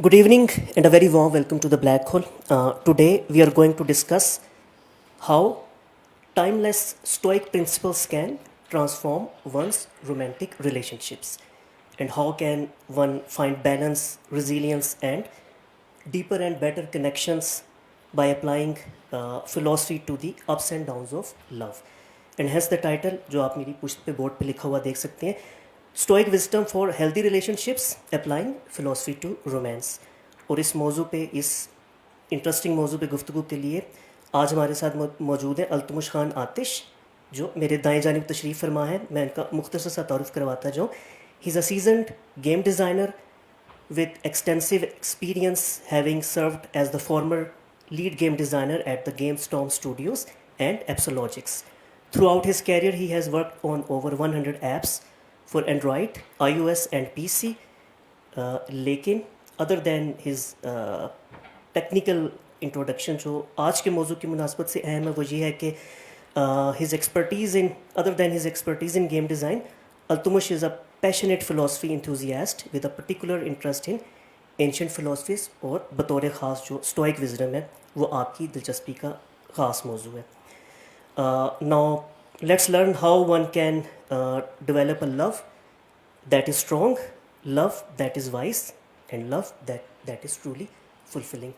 Good evening and a very warm welcome to the Black Hole. Today we are going to discuss how timeless Stoic principles can transform one's romantic relationships and how can one find balance, resilience, and deeper and better connections by applying philosophy to the ups and downs of love. And hence the title जो आप मेरी पुष्ट पे board पे लिखा हुआ देख सकते हैं, Stoic wisdom for healthy relationships applying philosophy to romance. और इस मौजू पे, इस इंटरेस्टिंग मौजू पे गुफ्तगू के लिए आज हमारे साथ मौजूद हैं अल्तमुश खान आतिश, जो मेरे दाएं जानिब तशरीफ़ फरमा है। मैं इनका मुख्तसर सा तारुफ करवाता जाऊँ। He is a seasoned game designer with extensive experience, having served as the former lead game designer at the GameStorm Studios and Appsologics. Throughout his career, he has worked on over 100 apps for Android, iOS, and PC. लेकिन other than his technical introduction, जो आज के मौजू की मुनासबत से अहम है, वो ये है कि his expertise in, other than his expertise in game design, Altumush is a passionate philosophy enthusiast with a particular interest in ancient philosophies, और बतौर ख़ास जो stoic wisdom है वो आपकी दिलचस्पी का ख़ास मौजू है। Now let's learn how one can develop a love that is strong, love that is wise, and love that is truly fulfilling.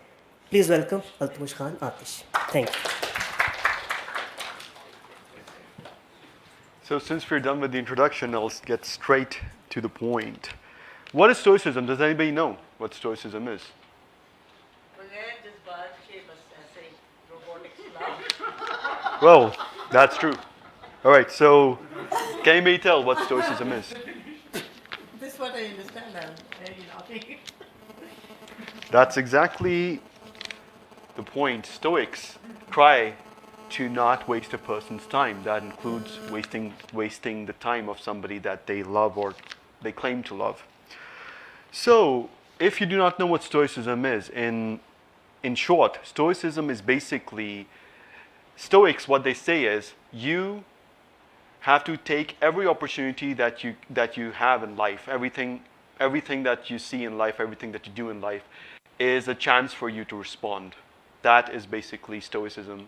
Please welcome Altumush Khan Atish. Thank you. So since we're done with the introduction, I'll get straight to the point. What is Stoicism? Does anybody know what Stoicism is? Well, that's true. All right, so can anybody tell what Stoicism is? This is what I understand. I'm very naughty. That's exactly the point. Stoics try to not waste a person's time. That includes wasting the time of somebody that they love or they claim to love. So, if you do not know what Stoicism is, in short, Stoicism is basically, Stoics, what they say is, you have to take every opportunity that you have in life, everything that you see in life, everything that you do in life, is a chance for you to respond. That is basically Stoicism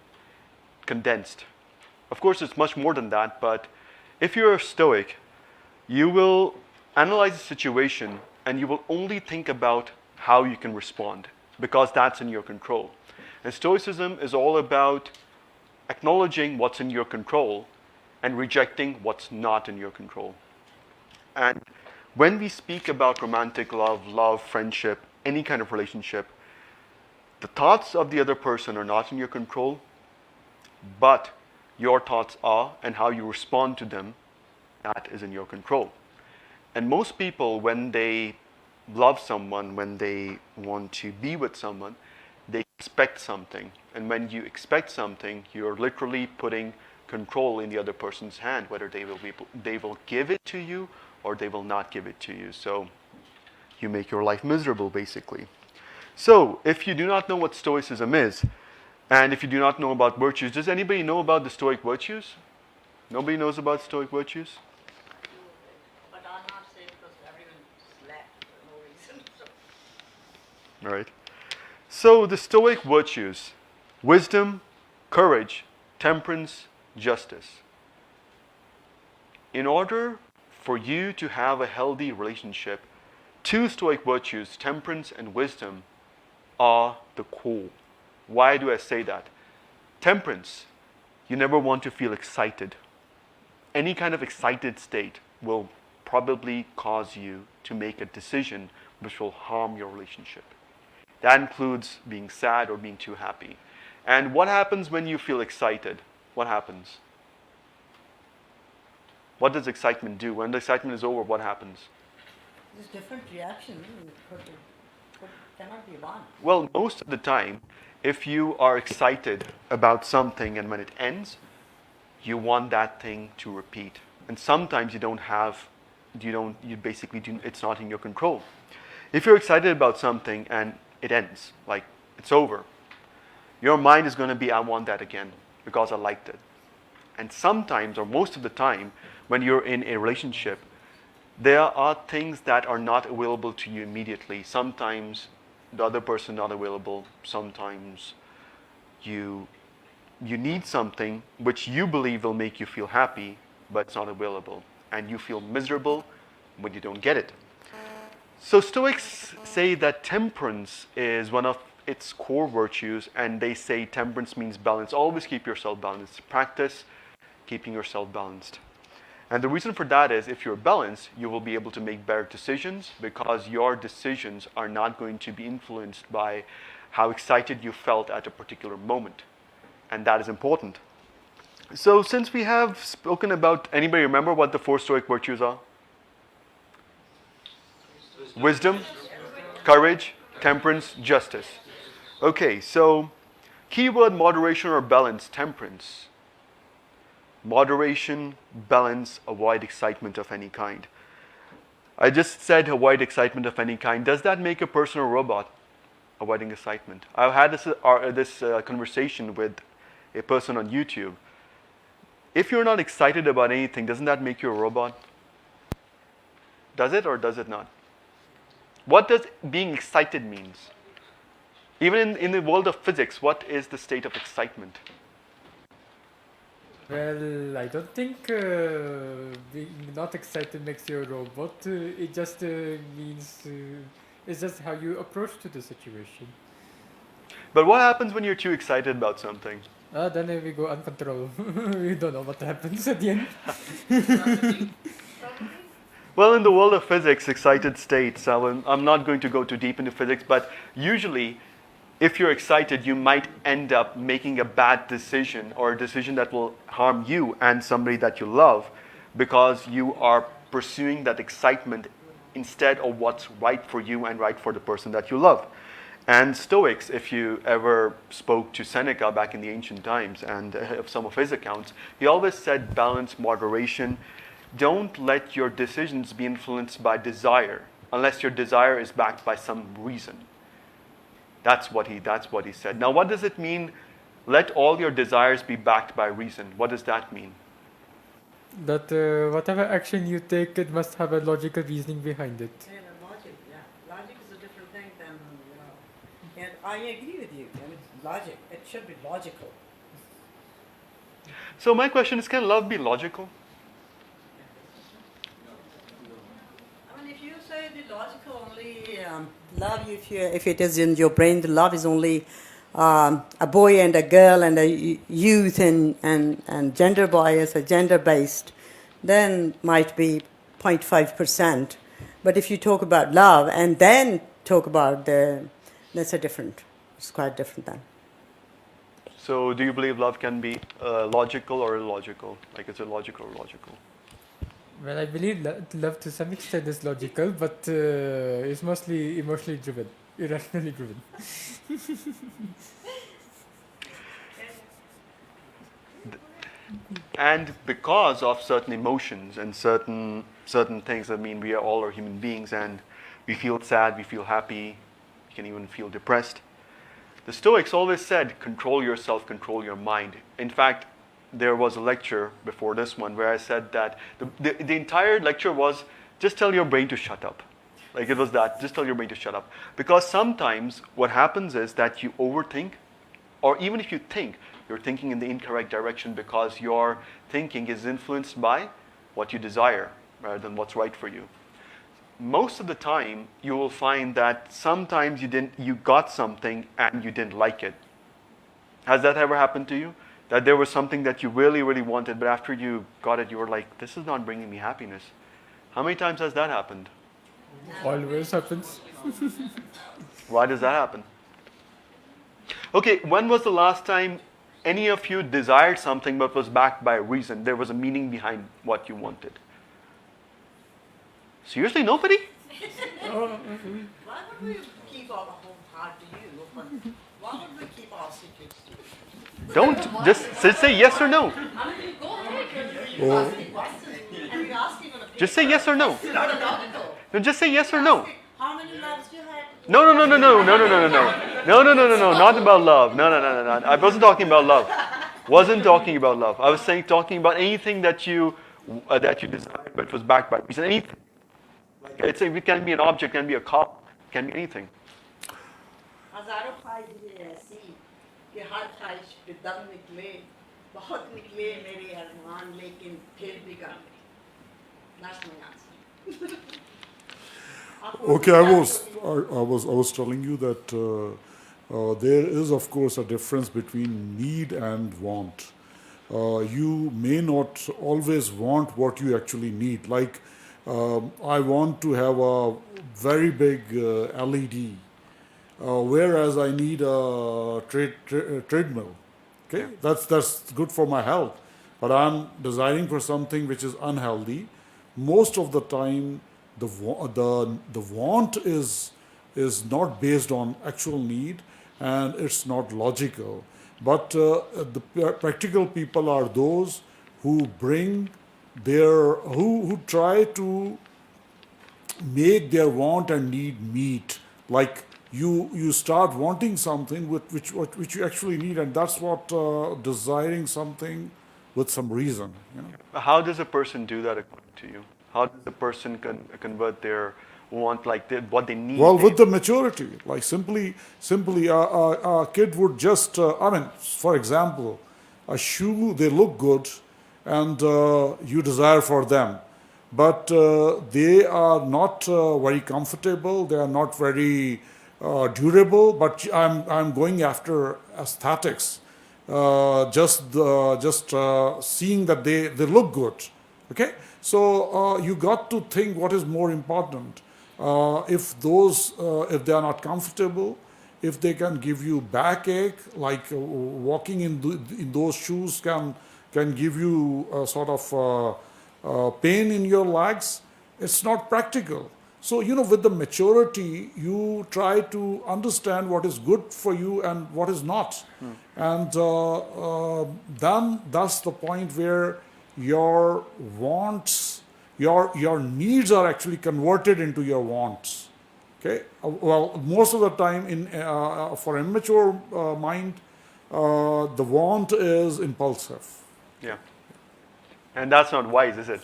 condensed. Of course, it's much more than that, but if you're a Stoic, you will analyze the situation and you will only think about how you can respond, because that's in your control. And Stoicism is all about acknowledging what's in your control and rejecting what's not in your control. And when we speak about romantic love, friendship, any kind of relationship, the thoughts of the other person are not in your control, but your thoughts are, and how you respond to them, that is in your control. And most people, when they love someone, when they want to be with someone, they expect something. And when you expect something, you're literally putting control in the other person's hand, whether they will give it to you or they will not give it to you. So you make your life miserable, basically. So if you do not know what Stoicism is, and if you do not know about virtues, does anybody know about the Stoic virtues? Nobody knows about Stoic virtues? But I'm not saying because everyone slept for no reason. All right. So the Stoic virtues: wisdom, courage, temperance, justice. In order for you to have a healthy relationship, two Stoic virtues, temperance and wisdom, are the core. Why do I say that? Temperance, you never want to feel excited. Any kind of excited state will probably cause you to make a decision which will harm your relationship. That includes being sad or being too happy. And what happens when you feel excited? What happens? What does excitement do? When the excitement is over, what happens? There's different reaction, but cannot be one. Well, most of the time, if you are excited about something and when it ends, you want that thing to repeat. And sometimes it's not in your control. If you're excited about something and it ends, like it's over, your mind is going to be, I want that again because I liked it. And sometimes, or most of the time, when you're in a relationship, there are things that are not available to you immediately. Sometimes the other person not available. Sometimes you need something which you believe will make you feel happy, but it's not available. And you feel miserable when you don't get it. So Stoics say that temperance is one of its core virtues, and they say temperance means balance. Always keep yourself balanced. Practice keeping yourself balanced. And the reason for that is if you're balanced, you will be able to make better decisions because your decisions are not going to be influenced by how excited you felt at a particular moment. And that is important. So since we have spoken about, anybody remember what the 4 Stoic virtues are? Wisdom, courage, temperance, justice. Okay, so keyword moderation or balance, temperance. Moderation, balance, avoid excitement of any kind. I just said avoid excitement of any kind. Does that make a person a robot? Avoiding excitement. I've had this conversation with a person on YouTube. If you're not excited about anything, doesn't that make you a robot? Does it or does it not? What does being excited means? Even in the world of physics, what is the state of excitement? Well, I don't think being not excited makes you a robot. It just means it's just how you approach to the situation. But what happens when you're too excited about something? Then we go uncontrolled. We don't know what happens at the end. Well, in the world of physics, excited states, I'm not going to go too deep into physics, but usually if you're excited, you might end up making a bad decision or a decision that will harm you and somebody that you love because you are pursuing that excitement instead of what's right for you and right for the person that you love. And Stoics, if you ever spoke to Seneca back in the ancient times and of some of his accounts, he always said balance, moderation. Don't let your decisions be influenced by desire unless your desire is backed by some reason. That's what he said. Now, what does it mean? Let all your desires be backed by reason. What does that mean? That whatever action you take, it must have a logical reasoning behind it. Yeah, the logic, yeah. Logic is a different thing than, and I agree with you. I mean, logic, it should be logical. So my question is, can love be logical? I mean, if you say the logical only, love, if it is in your brain, the love is only a boy and a girl and a youth and gender bias or gender based, then might be 0.5%. But if you talk about love and then talk about it's quite different then. So do you believe love can be logical or illogical? Like, is it logical or logical? Well, I believe love to some extent is logical, but it's mostly emotionally driven, irrationally driven. And because of certain emotions and certain things, I mean, we all are human beings and we feel sad, we feel happy, we can even feel depressed. The Stoics always said, control yourself, control your mind. In fact, there was a lecture before this one where I said that the entire lecture was just tell your brain to shut up. Like it was that, just tell your brain to shut up. Because sometimes what happens is that you overthink, or even if you think, you're thinking in the incorrect direction because your thinking is influenced by what you desire rather than what's right for you. Most of the time, you will find that sometimes you got something and you didn't like it. Has that ever happened to you? That there was something that you really, really wanted, but after you got it, you were like, this is not bringing me happiness. How many times has that happened? Always happens. Why does that happen? Okay, when was the last time any of you desired something but was backed by a reason? There was a meaning behind what you wanted. Seriously, nobody? Why would we keep our whole heart to you? Why would we keep our secrets to you? Don't, just say yes or no. I mean, go ahead. You're asking questions. And you're asking on a Just say yes or no. It's not logical. No, just say yes or no. How many loves you had? No, not about love. No. I wasn't talking about love. Wasn't talking about love. I was saying talking about anything that you desire, but was backed by reason. Anything. It can be an object, can be a car, can be anything. हजारों ख्वाहिशें ऐसी कि हर ख्वाहिश पे दम निकले बहुत निकले मेरे अरमान लेकिन फिर भी कम नहीं That's my answer. Okay, I was telling you that there is, of course, a difference between need and want. You may not always want what you actually need. Like, I want to have a very big LED, whereas I need a treadmill. Okay, that's good for my health, but I'm desiring for something which is unhealthy. Most of the time, the want is not based on actual need, and it's not logical. But the practical people are those who bring who try to make their want and need meet. Like you start wanting something which you actually need, and that's what desiring something with some reason. You know. How does a person do that according to you? How does a person convert their want, like what they need? Well, with the maturity, like simply, a kid would just, I mean, for example, a shoe, they look good, and you desire for them, but they are not very comfortable. They are not very durable. But I'm going after aesthetics, just seeing that they look good. Okay, so you got to think what is more important. If they are not comfortable, if they can give you backache, like walking in those shoes can give you a sort of pain in your legs, it's not practical. So with the maturity, you try to understand what is good for you and what is not, and then that's the point where your wants, your needs are actually converted into your wants. Okay. Well, most of the time, for immature mind, the want is impulsive. Yeah. And that's not wise, is it?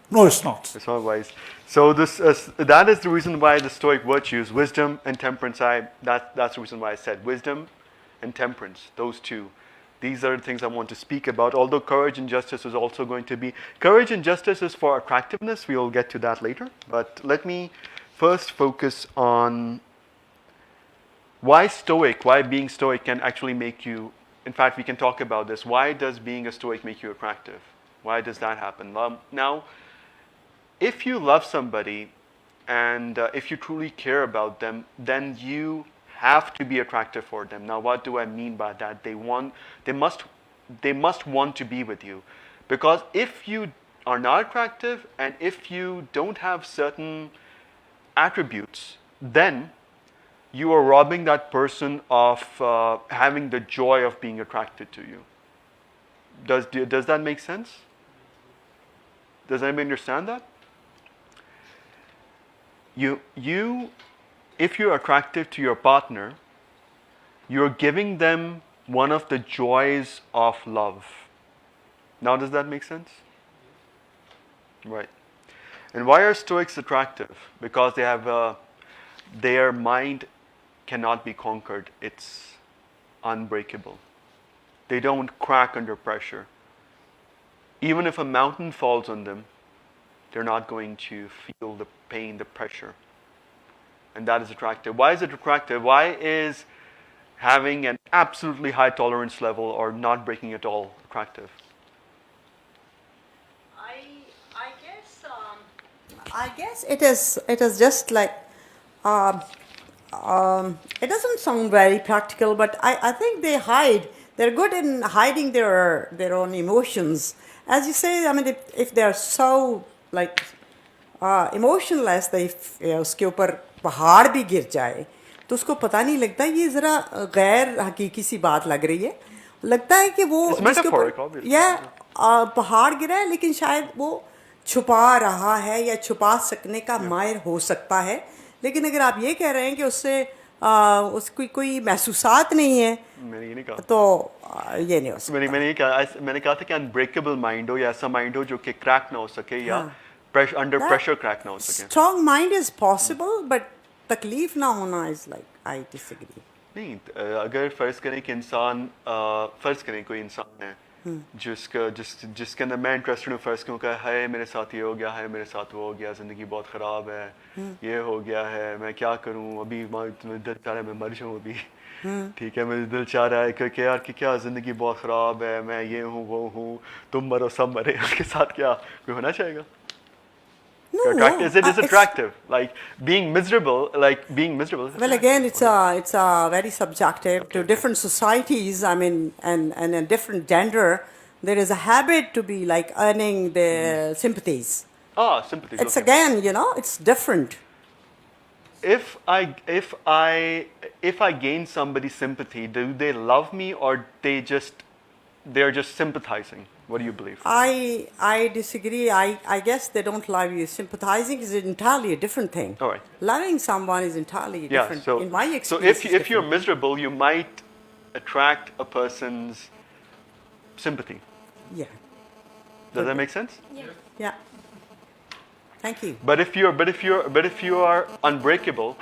No, it's not. It's not wise. So that is the reason why the Stoic virtues, wisdom and temperance, that's the reason why I said wisdom and temperance, those two. These are the things I want to speak about, although courage and justice is also going to be. Courage and justice is for attractiveness. We will get to that later. But let me first focus on why being Stoic can actually make you, in fact, we can talk about this. Why does being a Stoic make you attractive? Why does that happen? Now, if you love somebody and if you truly care about them, then you have to be attractive for them. Now, what do I mean by that? They must want to be with you, because if you are not attractive and if you don't have certain attributes, then you are robbing that person of having the joy of being attracted to you. Does that make sense? Does anybody understand that? If you're attractive to your partner, you're giving them one of the joys of love. Now, does that make sense? Right. And why are Stoics attractive? Because they have their mind cannot be conquered. It's unbreakable. They don't crack under pressure. Even if a mountain falls on them, they're not going to feel the pain, the pressure. And that is attractive. Why is it attractive? Why is having an absolutely high tolerance level or not breaking at all attractive? I guess it is just like it doesn't sound very practical, but I think they're good in hiding their own emotions. As you say, I mean, if they are so like emotionless उसके ऊपर पहाड़ भी गिर जाए तो उसको पता नहीं लगता, ये ज़रा गैर हकीकी सी बात लग रही है, लगता है कि वो जिसके ऊपर पहाड़ गिरा है लेकिन शायद वो छुपा रहा है या छुपा सकने का माहिर हो सकता है. लेकिन अगर आप ये कह रहे हैं कि उससे उसकी कोई महसूसात नहीं है मैंने ये नहीं कहा तो ये नहीं हो मैंने सकता. मैंने ये कहा मैंने कहा था कि अनब्रेकेबल माइंड हो या ऐसा माइंड हो जो कि क्रैक ना हो सके या हाँ. अंडर That प्रेशर क्रैक ना हो सके. strong mind is possible, but तकलीफ ना होना is like I disagree. नहीं अगर फर्ज करें कि इंसान फर्ज करें कोई इंसान है जिसके अंदर मैं इंटरेस्टेड हूँ फर्ज क्यों कहा है मेरे साथ ये हो गया है मेरे साथ वो हो गया ज़िंदगी बहुत ख़राब है ये हो गया है मैं क्या करूँ अभी दिल चाह रहा है मैं मर जाऊँ अभी ठीक है मुझे दिल चाह रहा है कि यार कि क्या ज़िंदगी बहुत ख़राब है मैं ये हूँ वो हूँ तुम मरो सब मरे उसके साथ क्या कोई होना चाहेगा. No, Attractive. Is it it's, attractive? Like being miserable. Is well, again, attractive. it's very subjective to different societies. I mean, and a different gender, there is a habit to be like earning the sympathies. Sympathies. It's Okay. again, it's different. If I gain somebody's sympathy, do they love me or they're just sympathizing? What do you believe? I disagree. I guess they don't love you. Sympathizing is entirely a different thing. All right. Loving someone is entirely Yeah. different. So In my so experience, if you're miserable, you might attract a person's sympathy. yeah, Does that make sense? yeah. Thank you. But if you are unbreakable,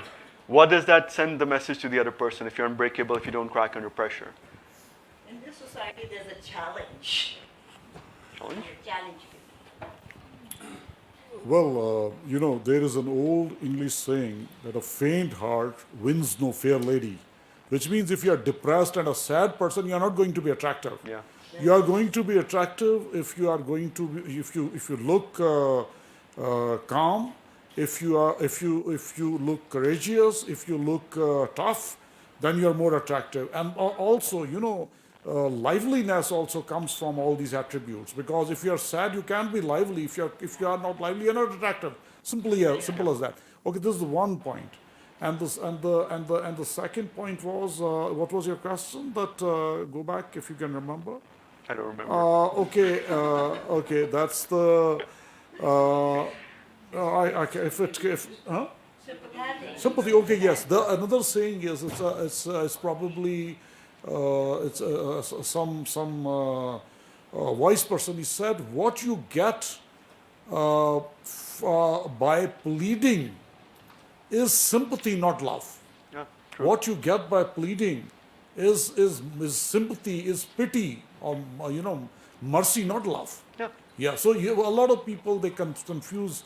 what does that send the message to the other person? If you're unbreakable, if you don't crack under pressure, In this society, there's a challenge. challenge. Challenge. Well, there is an old English saying that a faint heart wins no fair lady, which means if you are depressed and a sad person, you are not going to be attractive. Yeah. You are going to be attractive if you are going to be, if you look calm, if you look courageous, if you look tough, then you are more attractive. And also, liveliness also comes from all these attributes. Because if you are sad, you can't be lively. If you are not lively, you are not attractive. Simple as that. Okay, this is the one point. And the second point was what was your question? That go back if you can remember. I don't remember. Okay, that's the. If huh? Sympathy. Okay, yes. Another saying is it's probably some wise person. He said, "What you get by pleading is sympathy, not love. Yeah, true. What you get by pleading is sympathy, is pity, or mercy, not love." Yeah. Yeah. So a lot of people they confuse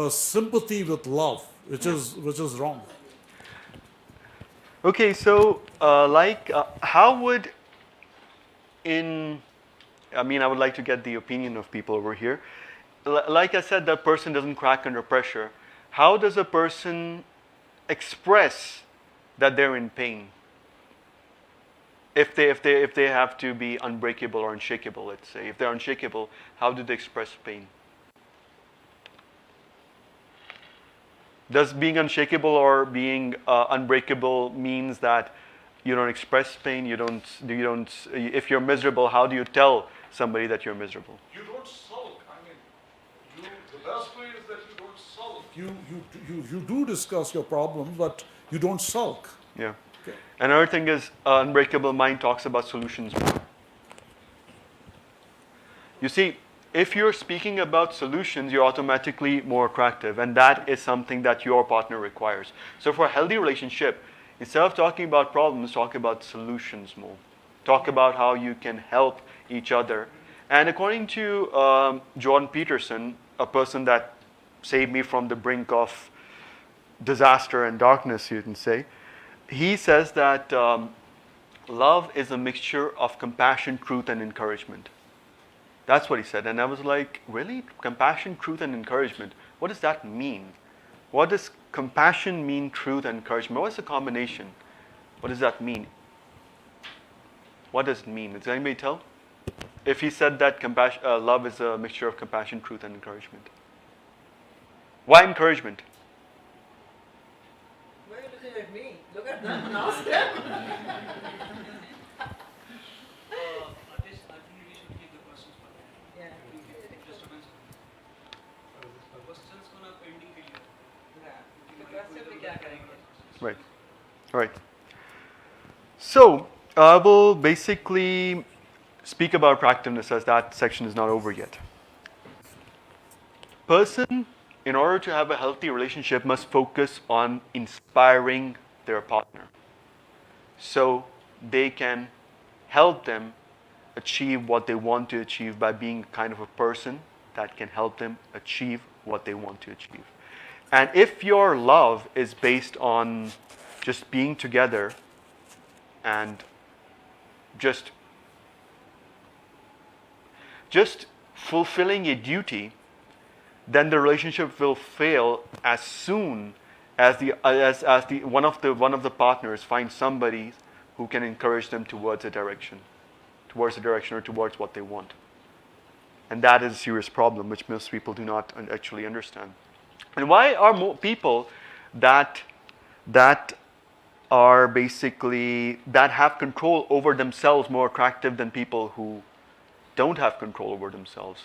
sympathy with love, which is wrong. Okay, so how would I would like to get the opinion of people over here. Like I said, that person doesn't crack under pressure. How does a person express that they're in pain? If they have to be unbreakable or unshakable, let's say. If they're unshakable, how do they express pain? Does being unshakable or being unbreakable means that you don't express pain? You don't. If you're miserable, how do you tell somebody that you're miserable? You don't sulk. I mean, the best way is that you don't sulk. You do discuss your problems, but you don't sulk. Yeah. Okay. Another thing is unbreakable mind talks about solutions more. You see, if you're speaking about solutions, you're automatically more attractive, and that is something that your partner requires. So for a healthy relationship, instead of talking about problems, talk about solutions more. Talk about how you can help each other. And according to Jordan Peterson, a person that saved me from the brink of disaster and darkness, you can say, he says that love is a mixture of compassion, truth, and encouragement. That's what he said. And I was like, really? Compassion, truth, and encouragement. What does that mean? What does compassion mean, truth, and encouragement? What's the combination? What does that mean? What does it mean? Does anybody tell? If he said that love is a mixture of compassion, truth, and encouragement. Why encouragement? Why are you looking at me? Look at them and ask them. I think we should keep the questions for that. Yeah. Just a minute. Questions को ना pending के लिए. तो question पे क्या करेंगे? Right. All right. So I will basically speak about proactiveness as that section is not over yet. Person, in order to have a healthy relationship, must focus on inspiring their partner so they can help them achieve what they want to achieve by being kind of a person that can help them achieve what they want to achieve. And if your love is based on just being together and just fulfilling a duty, then the relationship will fail as soon as the one of the partners finds somebody who can encourage them towards a direction or towards what they want. And that is a serious problem which most people do not actually understand. And why are more people that are basically that have control over themselves more attractive than people who don't have control over themselves?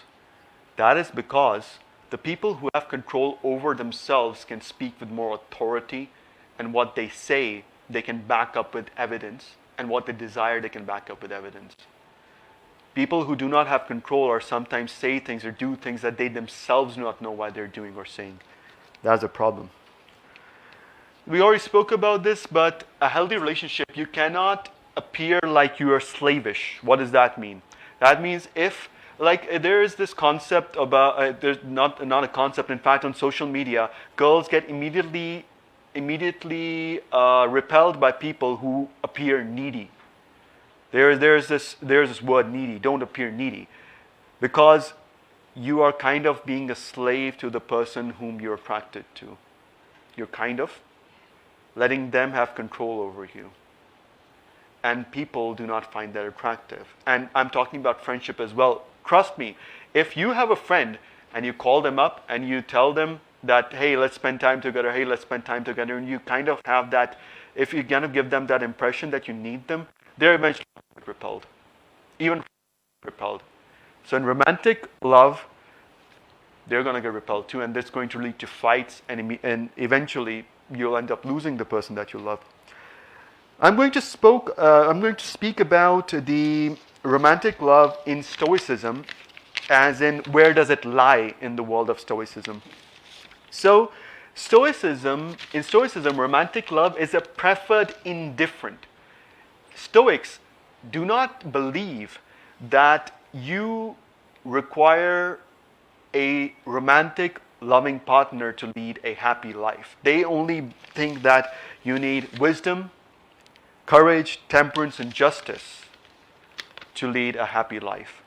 That is because the people who have control over themselves can speak with more authority, and what they say they can back up with evidence, and what they desire they can back up with evidence. People who do not have control or sometimes say things or do things that they themselves do not know why they're doing or saying. That's a problem. We already spoke about this, but a healthy relationship, you cannot appear like you are slavish. What does that mean? That means if, like, there is this concept about, there's not a concept, in fact, on social media, girls get immediately repelled by people who appear needy. There's this word needy. Don't appear needy, because you are kind of being a slave to the person whom you're attracted to. You're kind of letting them have control over you. And people do not find that attractive. And I'm talking about friendship as well. Trust me, if you have a friend and you call them up and you tell them that, hey, let's spend time together, and you kind of have that, if you kind of give them that impression that you need them, they're eventually repelled. Even repelled. So in romantic love, they're going to get repelled too, and that's going to lead to fights, and eventually you'll end up losing the person that you love. I'm going to speak about the romantic love in Stoicism, as in where does it lie in the world of Stoicism. So in Stoicism, romantic love is a preferred indifferent. Stoics do not believe that you require a romantic, loving partner to lead a happy life. They only think that you need wisdom, courage, temperance, and justice to lead a happy life.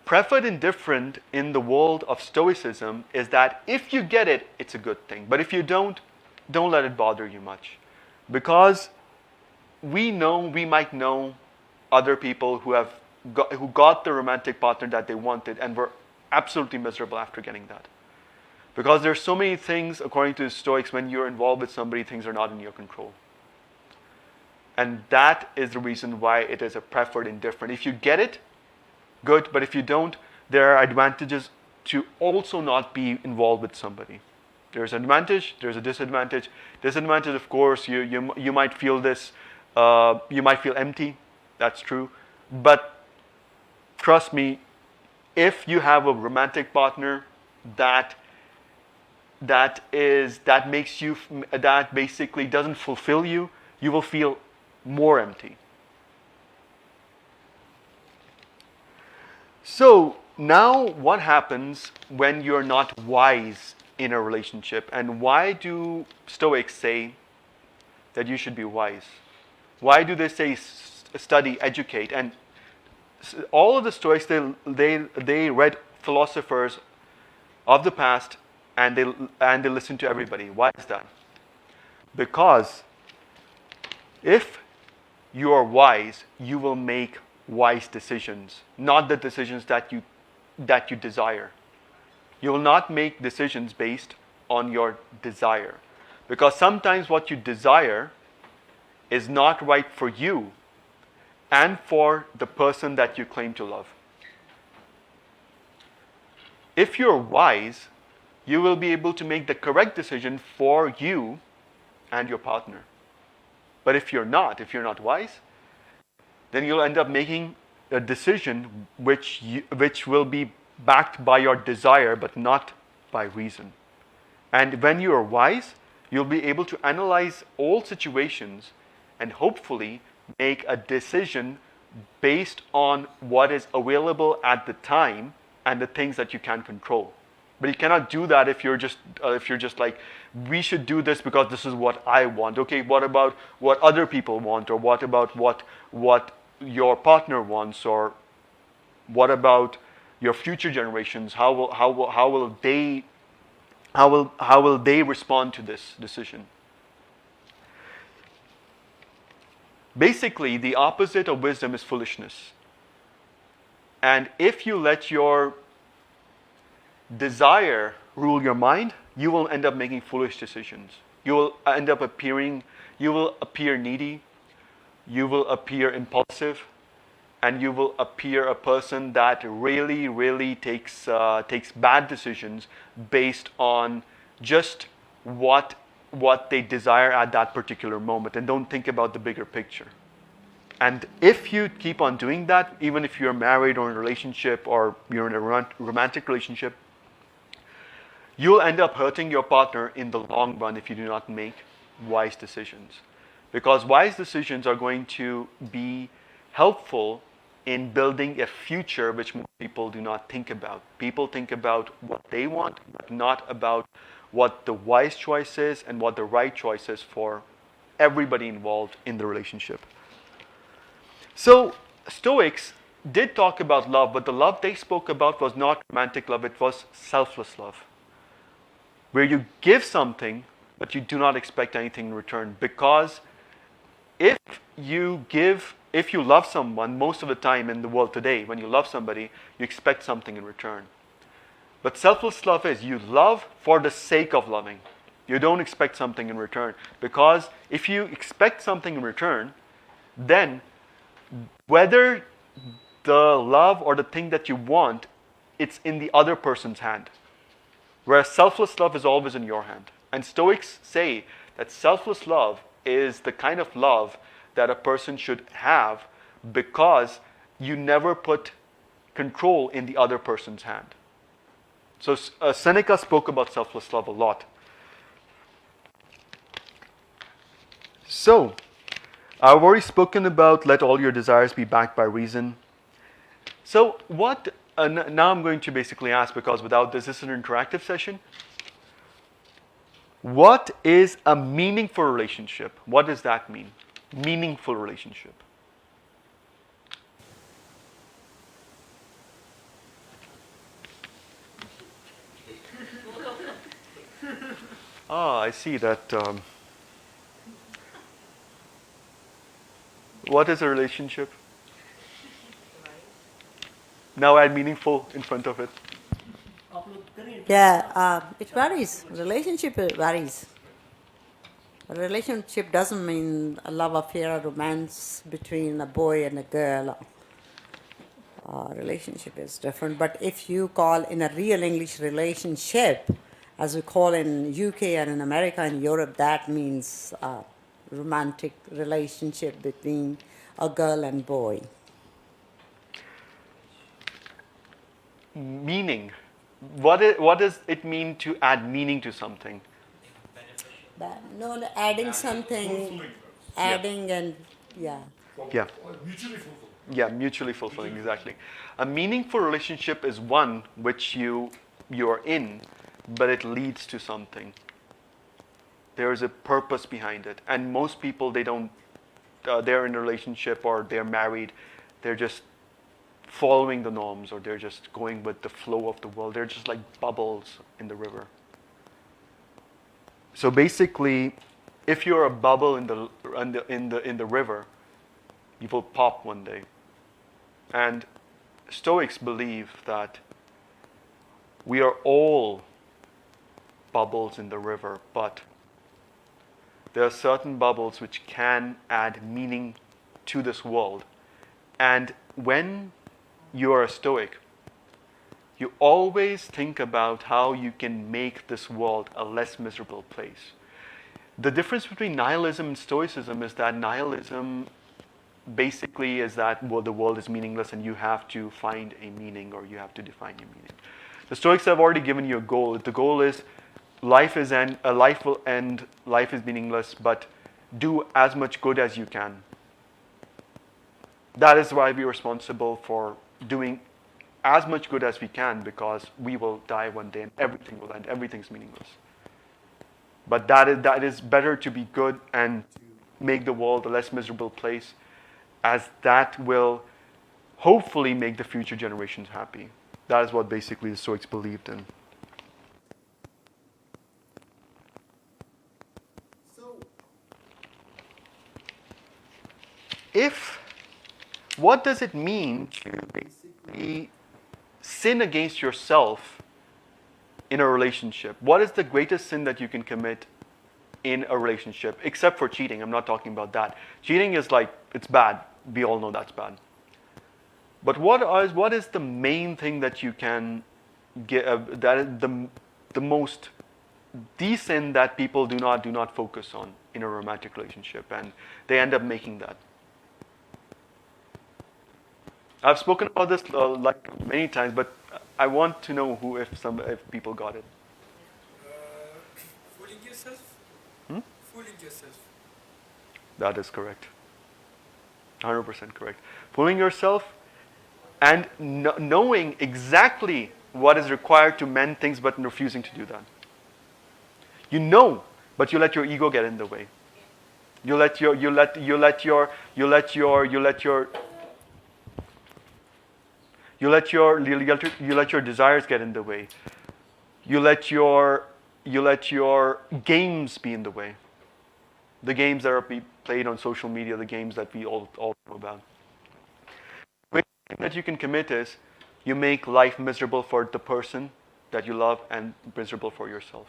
Preferred indifferent in the world of Stoicism is that if you get it, it's a good thing. But if you don't let it bother you much. Because we might know other people who got the romantic partner that they wanted and were absolutely miserable after getting that. Because there's so many things, according to the Stoics, when you're involved with somebody, things are not in your control. And that is the reason why it is a preferred indifferent. If you get it, good, but if you don't, there are advantages to also not be involved with somebody. There's an advantage, there's a disadvantage. Disadvantage, of course, you might feel this, you might feel empty, that's true. But trust me, if you have a romantic partner that basically doesn't fulfill you, you will feel more empty. So now what happens when you're not wise in a relationship, and why do Stoics say that you should be wise? Why do they say study, educate? And all of the Stoics, they read philosophers of the past, and they listen to everybody. Why is that? Because if you are wise, you will make wise decisions, not the decisions that you desire. You will not make decisions based on your desire, because sometimes what you desire is not right for you and for the person that you claim to love. If you're wise, you will be able to make the correct decision for you and your partner. But if you're not wise, then you'll end up making a decision which will be backed by your desire but not by reason. And when you are wise, you'll be able to analyze all situations and hopefully make a decision based on what is available at the time and the things that you can control. But you cannot do that if you're just like, we should do this because this is what I want. Okay, what about what other people want, or what about what your partner wants, or what about your future generations? How will they respond to this decision? Basically, the opposite of wisdom is foolishness. And if you let your desire rule your mind, you will end up making foolish decisions. You will appear needy, you will appear impulsive, and you will appear a person that really takes bad decisions based on just what they desire at that particular moment, and don't think about the bigger picture. And if you keep on doing that, even if you're married or in a relationship or you're in a romantic relationship, you'll end up hurting your partner in the long run if you do not make wise decisions. Because wise decisions are going to be helpful in building a future which most people do not think about. People think about what they want, but not about what the wise choice is and what the right choice is for everybody involved in the relationship. So, Stoics did talk about love, but the love they spoke about was not romantic love, it was selfless love, where you give something, but you do not expect anything in return. Because if you love someone, most of the time in the world today, when you love somebody, you expect something in return. But selfless love is you love for the sake of loving. You don't expect something in return. Because if you expect something in return, then whether the love or the thing that you want, it's in the other person's hand. Whereas selfless love is always in your hand. And Stoics say that selfless love is the kind of love that a person should have, because you never put control in the other person's hand. So Seneca spoke about selfless love a lot. So, I've already spoken about let all your desires be backed by reason. So now I'm going to basically ask, because without this is an interactive session. What is a meaningful relationship? What does that mean? Meaningful relationship. I see that. What is a relationship? Now add meaningful in front of it. Yeah, it varies. Relationship varies. A relationship doesn't mean a love affair or romance between a boy and a girl. Relationship is different. But if you call in a real English relationship, as we call in UK and in America and Europe, that means a romantic relationship between a girl and boy. Meaning. What does it mean to add meaning to something? Adding something, Fulfilling. adding and yeah. Yeah. Mutually fulfilling. Yeah, mutually fulfilling, exactly. A meaningful relationship is one which you're in, but it leads to something. There is a purpose behind it. And most people, they're in a relationship or they're married, they're just following the norms, or they're just going with the flow of the world. They're just like bubbles in the river. So basically, if you're a bubble in the river, you will pop one day. And Stoics believe that we are all bubbles in the river, but there are certain bubbles which can add meaning to this world. And when you are a Stoic, you always think about how you can make this world a less miserable place. The difference between nihilism and Stoicism is that nihilism basically is that the world is meaningless and you have to find a meaning or you have to define your meaning. The Stoics have already given you a goal. The goal is life will end, life is meaningless, but do as much good as you can. That is why we're responsible for doing as much good as we can, because we will die one day and everything will end. Everything's meaningless. But that is better to be good and to make the world a less miserable place, as that will hopefully make the future generations happy. That is what basically the Stoics believed in. What does it mean to basically sin against yourself in a relationship? What is the greatest sin that you can commit in a relationship, except for cheating? I'm not talking about that. Cheating is like, it's bad. We all know that's bad. But what is the main thing that you can get, that is the most sin that people do not focus on in a romantic relationship, and they end up making that? I've spoken about this like many times, but I want to know if people got it. Fooling yourself? Fooling yourself. That is correct. 100% correct. Fooling yourself and knowing exactly what is required to mend things, but refusing to do that. You know, but you let your ego get in the way. You let your desires get in the way. You let your games be in the way. The games that are played on social media, the games that we all know about. The thing that you can commit is you make life miserable for the person that you love and miserable for yourself.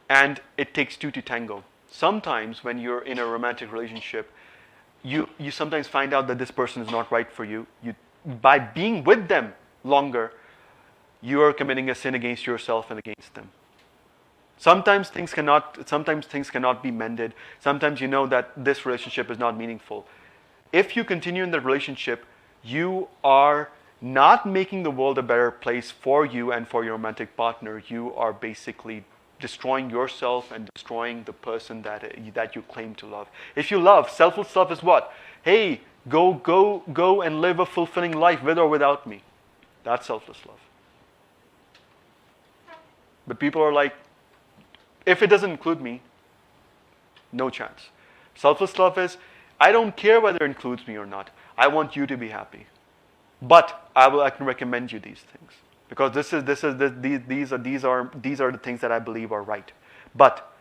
And it takes two to tango. Sometimes when you're in a romantic relationship, you sometimes find out that this person is not right for you. By being with them longer, you are committing a sin against yourself and against them. Sometimes things cannot be mended. Sometimes you know that this relationship is not meaningful. If you continue in the relationship, you are not making the world a better place for you and for your romantic partner. You are basically destroying yourself and destroying the person that you claim to love. If you love, selfless love is what? Hey, go and live a fulfilling life with or without me. That's selfless love. But people are like, if it doesn't include me, no chance. Selfless love is, I don't care whether it includes me or not. I want you to be happy. But I can recommend you these things, because these are the things that I believe are right. But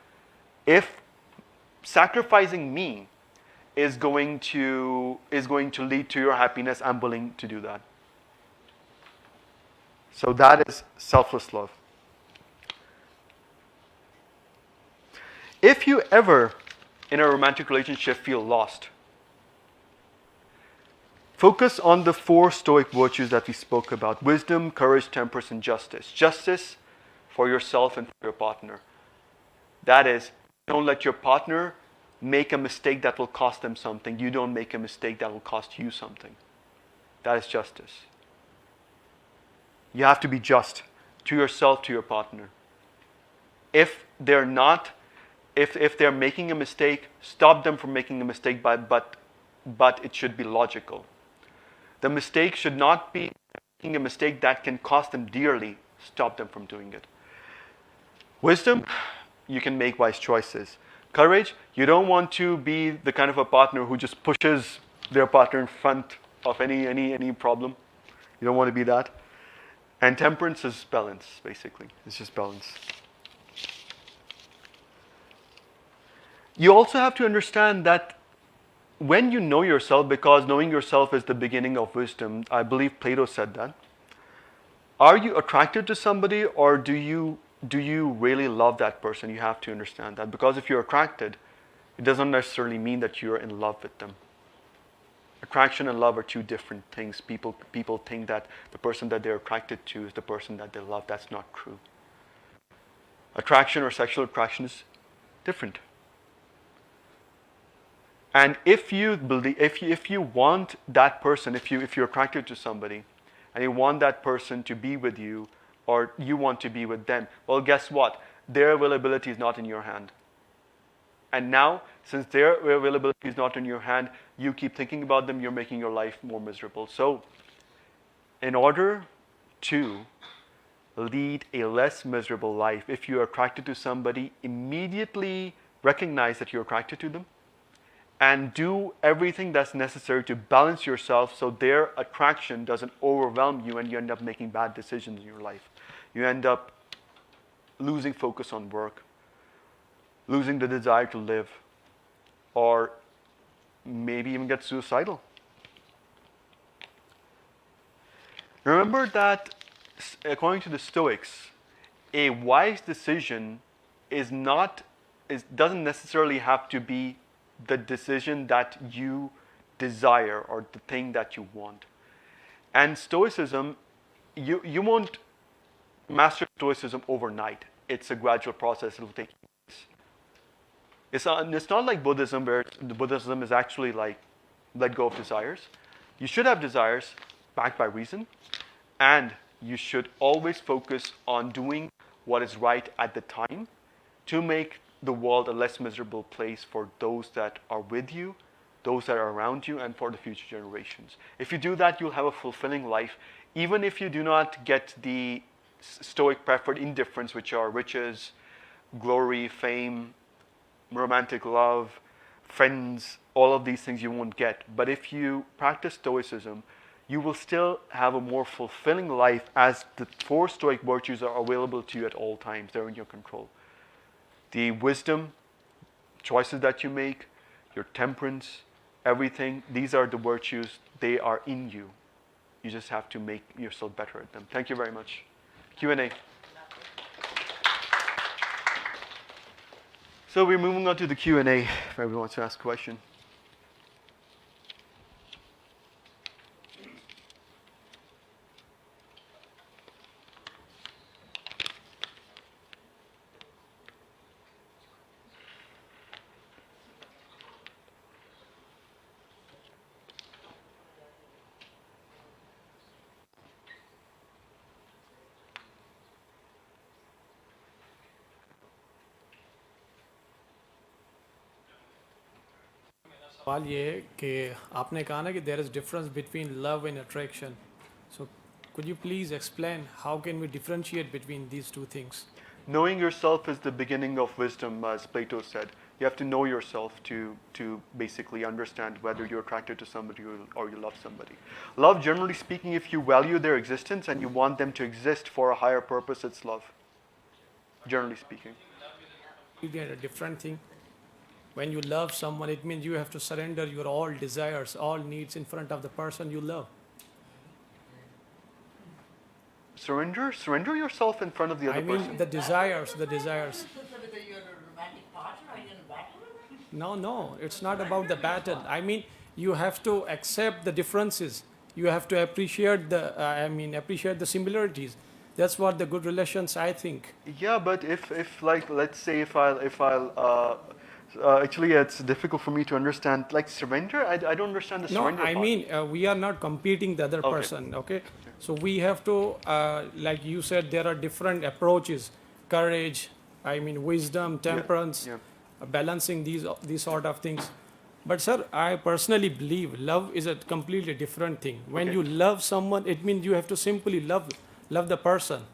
if sacrificing me is going to lead to your happiness, I'm willing to do that. So that is selfless love. If you ever, in a romantic relationship, feel lost, focus on the 4 Stoic virtues that we spoke about: wisdom, courage, temperance, and justice. Justice for yourself and for your partner. That is, don't let your partner make a mistake that will cost them something. You don't make a mistake that will cost you something. That is justice. You have to be just to yourself, to your partner. If they're making a mistake, stop them from making a mistake, but it should be logical. The mistake should not be making a mistake that can cost them dearly. Stop them from doing it. Wisdom, you can make wise choices. Courage, you don't want to be the kind of a partner who just pushes their partner in front of any problem. You don't want to be that. And temperance is balance, basically. It's just balance. You also have to understand that when you know yourself, because knowing yourself is the beginning of wisdom, I believe Plato said that. Are you attracted to somebody, or do you really love that person? You have to understand that. Because if you're attracted, it doesn't necessarily mean that you're in love with them. Attraction and love are two different things. People think that the person that they're attracted to is the person that they love. That's not true. Attraction or sexual attraction different. And if you believe, if you want that person, if you're attracted to somebody, and you want that person to be with you, or you want to be with them, well, guess what? Their availability is not in your hand. And now, since their availability is not in your hand, you keep thinking about them, you're making your life more miserable. So, in order to lead a less miserable life, if you're attracted to somebody, immediately recognize that you're attracted to them and do everything that's necessary to balance yourself so their attraction doesn't overwhelm you and you end up making bad decisions in your life. You end up losing focus on work, losing the desire to live, or maybe even get suicidal. Remember that, according to the Stoics, a wise decision doesn't necessarily have to be the decision that you desire or the thing that you want. And Stoicism, you won't master Stoicism overnight. It's a gradual process. It'll take years. It's not like Buddhism, where the Buddhism is actually like let go of desires. You should have desires backed by reason, and you should always focus on doing what is right at the time to make the world a less miserable place for those that are with you, those that are around you, and for the future generations. If you do that, you'll have a fulfilling life, even if you do not get the Stoic preferred indifference, which are riches, glory, fame, romantic love, friends, all of these things you won't get. But if you practice Stoicism, you will still have a more fulfilling life, as the 4 Stoic virtues are available to you at all times. They're in your control. The wisdom, choices that you make, your temperance, everything, these are the virtues. They are in you. You just have to make yourself better at them. Thank you very much. Q&A. So we're moving on to the Q&A, if everyone wants to ask a question. सवाल ये है कि आपने कहा ना कि there is difference between love and attraction. So could you please explain how can we differentiate between these two things? Knowing yourself is the beginning of wisdom, as Plato said. You have to know yourself to basically understand whether you're attracted to somebody or you love somebody. Love, generally speaking, if you value their existence and you want them to exist for a higher purpose, it's love. Generally speaking. You get a different thing. When you love someone, it means you have to surrender your all desires, all needs in front of the person you love. Surrender yourself in front of the other I mean person. the desires. So whether you're a romantic partner or you're in a battle with them? No, it's not about the battle. I mean, you have to accept the differences. You have to appreciate appreciate the similarities. That's what the good relations, I think. Yeah, but if like, let's say if I'll actually, it's difficult for me to understand. Like surrender, I don't understand the No, surrender I part. mean, we are not competing the other Okay. person, okay? So we have to, like you said, there are different approaches, courage, I mean, wisdom, temperance, yeah. Balancing these sort of things. But sir, I personally believe love is a completely different thing. When Okay. you love someone, it means you have to simply love the person.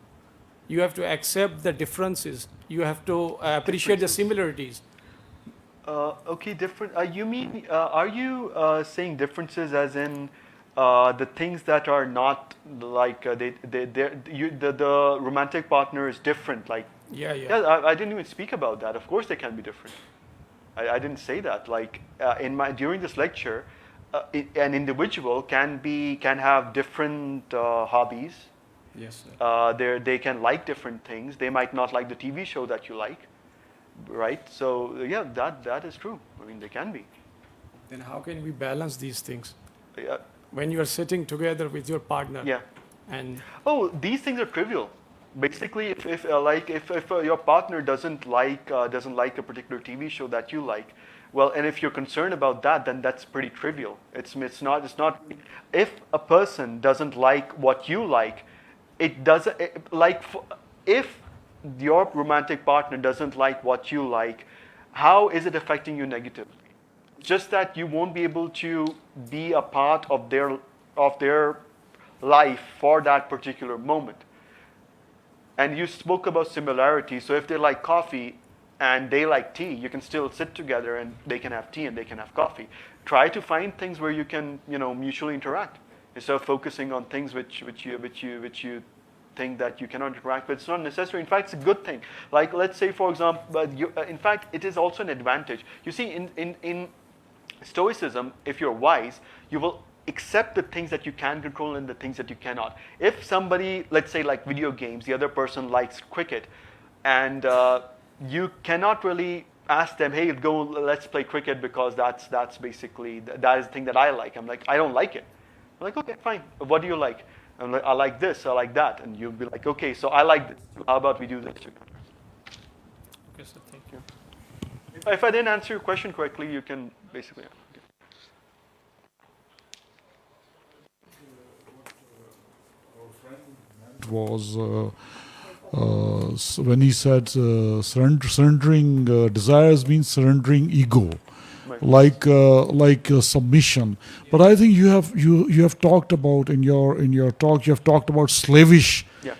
You have to accept the differences. You have to appreciate the similarities. Okay, different. You mean, are you saying differences as in the things that are not like the romantic partner is different? Like, Yeah. yeah, I didn't even speak about that. Of course, they can be different. I didn't say that. Like during this lecture, an individual can have different hobbies. Yes, sir. They can like different things. They might not like the TV show that you like, right? So yeah, that is true. I mean, they can be. Then how can we balance these things? Yeah. When you are sitting together with your partner Yeah. and Oh, these things are trivial. Basically, if your partner doesn't like a particular TV show that you like, well, and if you're concerned about that, then that's pretty trivial. It's not. If a person doesn't like what you like, it doesn't if your romantic partner doesn't like what you like, how is it affecting you negatively? Just that you won't be able to be a part of their life for that particular moment. And you spoke about similarity. So if they like coffee and they like tea, you can still sit together and they can have tea and they can have coffee. Try to find things where you can, mutually interact instead of focusing on things which you think that you cannot interact with. It's not necessary. In fact, it's a good thing. Like, let's say, for example, in fact, it is also an advantage. You see, in Stoicism, if you're wise, you will accept the things that you can control and the things that you cannot. If somebody, let's say like video games, the other person likes cricket, and you cannot really ask them, hey, go, let's play cricket because that's basically, that is the thing that I like. I'm like, I don't like it. I'm like, okay, fine. What do you like? I'm like, I like this, I like that. And you'll be like, okay, so I like this. How about we do this together? Okay, so thank you. If I didn't answer your question correctly, you can basically. Was when he said surrendering desires means surrendering ego, Right. like submission. But I think you have talked about in your talk, you have talked about slavish Yeah.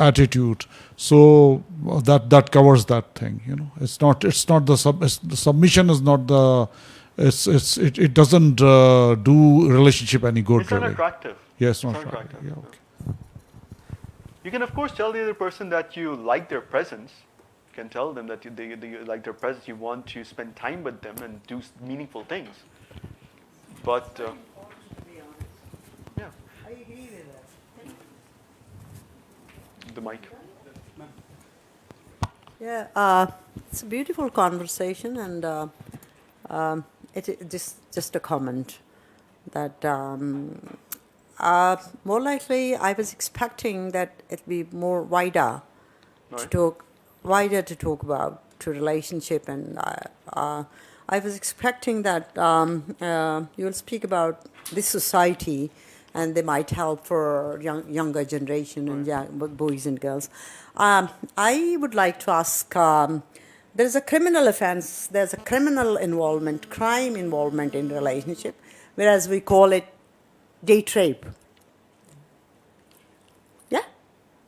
attitude. So that covers that thing. It's not the submission is not the it doesn't do relationship any good, It's really. unattractive. Yes, It's not unattractive. attractive. Yeah, okay. You can, of course, tell the other person that you like their presence. You can tell them that you like their presence. You want to spend time with them and do meaningful things. But yeah, I agree with that. the mic. Yeah, it's a beautiful conversation, and just a comment that more likely I was expecting that it'd be more wider Right. to talk about to relationship, and I was expecting that you will speak about this society, and they might help for younger generation and boys and girls. I would like to ask. There's a criminal offense. There's a criminal involvement, crime involvement in relationship, whereas we call it date rape. Yeah,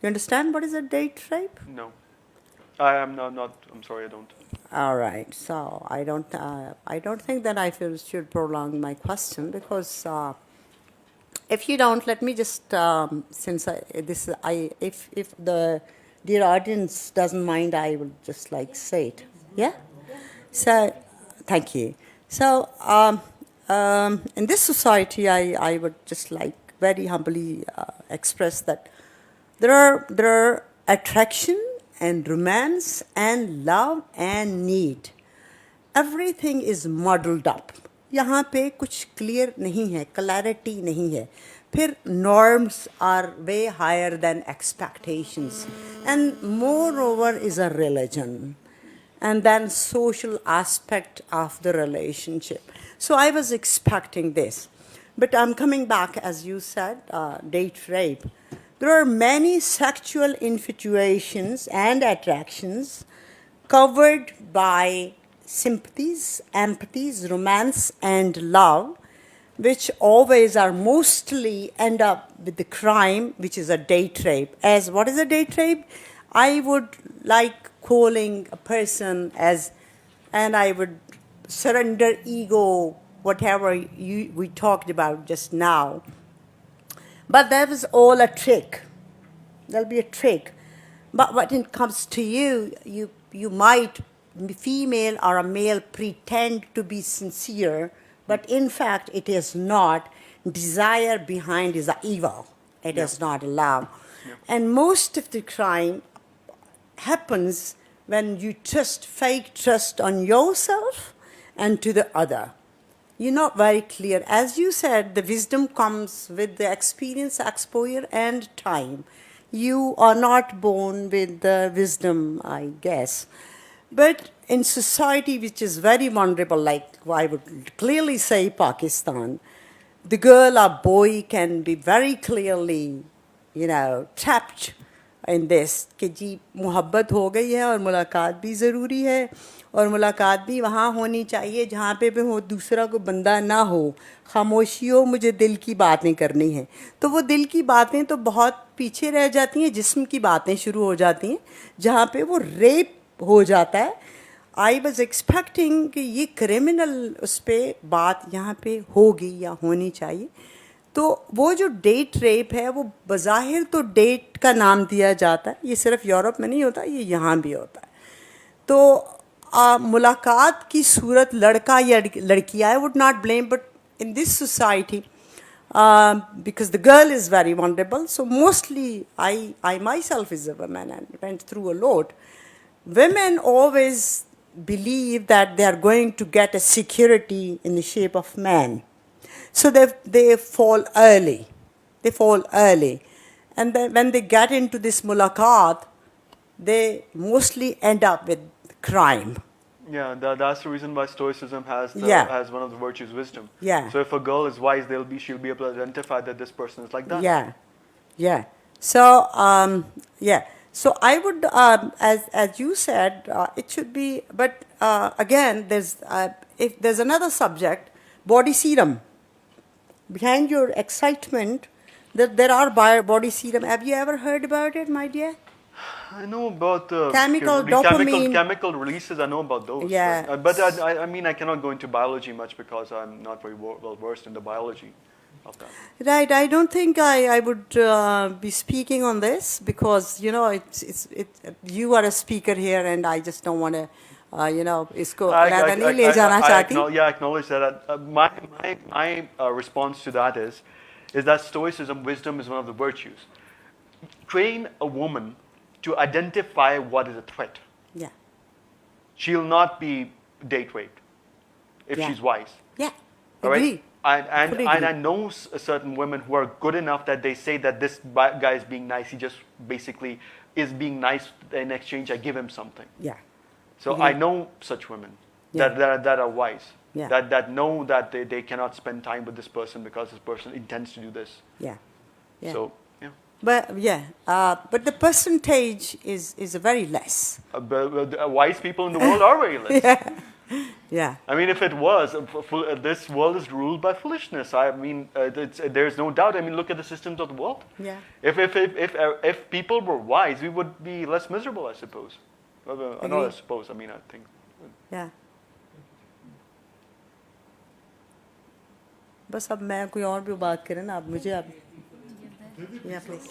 you understand what is a date rape? No, I am not. I'm sorry, I don't. All right. So I don't think that I should prolong my question, because if you don't, let me just if the dear audience doesn't mind, I will just like say it. Yeah. So, thank you. So, in this society, I would just like very humbly express that there are attraction and romance and love and need. Everything is muddled up. यहाँ पे कुछ clear नहीं है, clarity नहीं है. फिर norms are way higher than expectations, and moreover is a religion, and then social aspect of the relationship. So I was expecting this, but I'm coming back, as you said, date rape. There are many sexual infatuations and attractions covered by sympathies, empathies, romance, and love, which always are mostly end up with the crime, which is a date rape. As what is a date rape? I would like calling a person as, and I would surrender ego, whatever we talked about just now. But that was all a trick. There'll be a trick. But when it comes to you might, female or a male, pretend to be sincere, but in fact it is not. Desire behind is evil. It is not love. Yeah. And most of the crime happens when you fake trust on yourself and to the other. You're not very clear. As you said, the wisdom comes with the experience, exposure, and time. you are not born with the wisdom, I guess. But in society which is very vulnerable, like I would clearly say Pakistan, the girl or boy can be very clearly, trapped in this कि जी मोहब्बत हो गई है और मुलाकात भी ज़रूरी है और मुलाकात भी वहाँ होनी चाहिए जहाँ पे हो दूसरा कोई बंदा ना हो, खामोशी हो, मुझे दिल की बातें करनी है. तो वो दिल की बातें तो बहुत पीछे रह जाती हैं, जिस्म की बातें शुरू हो जाती हैं जहाँ पे वो रेप हो जाता है. आई वॉज एक्सपेक्टिंग कि ये क्रिमिनल उस पर बात यहाँ पे होगी या होनी चाहिए. तो वो जो डेट रेप है वो बज़ाहिर तो डेट का नाम दिया जाता है, ये सिर्फ यूरोप में नहीं होता, ये यहाँ भी होता है. तो मुलाकात की सूरत लड़का या लड़की, I would not blame, but in this society because the girl is very vulnerable, so mostly I myself is a woman and went through a lot. Women always believe that they are going to get a security in the shape of man. So they fall early. They fall early. And then when they get into this mulaqat, they mostly end up with crime. Yeah, that's the reason why Stoicism has has one of the virtues, wisdom. Yeah. So if a girl is wise, she'll be able to identify that this person is like that. Yeah, yeah. So yeah. So I would, as you said, it should be. But again, if there's another subject, body serum. Behind your excitement, that there are body serum. Have you ever heard about it, my dear? I know about the dopamine. chemical releases. I know about those. Yeah. But I mean, I cannot go into biology much because I'm not very well versed in the biology of that. Right. I don't think I would be speaking on this because you are a speaker here, and I just don't want to. इसको ज़्यादा नहीं ले जाना चाहती. I acknowledge that. My response to that is that Stoicism, wisdom, is one of the virtues. Train a woman to identify what is a threat. Yeah. She'll not be date raped if Yeah. she's wise. Yeah. All Agree. right? And Fully I agree. know certain women who are good enough that they say that this guy is being nice. He just basically is being nice. In exchange, I give him something. Yeah. So Agree. I know such women that are wise. Yeah. That know that they cannot spend time with this person because this person intends to do this. Yeah. Yeah. So yeah. But the percentage is very less. But wise people in the world are very less. Yeah. I mean, if it was, this world is ruled by foolishness. I mean, there's no doubt. I mean, look at the systems of the world. Yeah. If people were wise, we would be less miserable, I suppose. Not I suppose. I mean, I think. Yeah. बस अब मैं कोई और भी बात करें ना, आप मुझे आप. Yeah, please.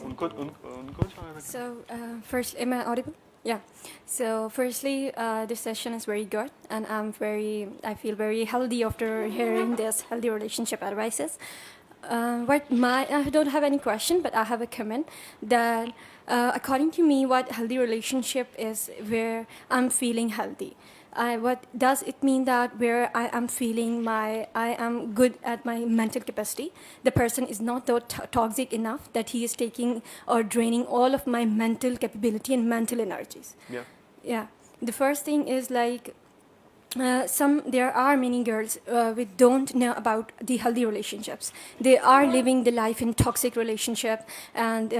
So, first, am I audible? Yeah. So, firstly, this session is very good, and I feel very healthy after hearing this healthy relationship advices. I don't have any question, but I have a comment that, according to me, what healthy relationship is where I'm feeling healthy. What does it mean that where I am feeling I am good at my mental capacity, the person is not toxic enough that he is taking or draining all of my mental capability and mental energies. Yeah. Yeah. The first thing is like, there are many girls we don't know about the healthy relationships. They are living the life in toxic relationship, and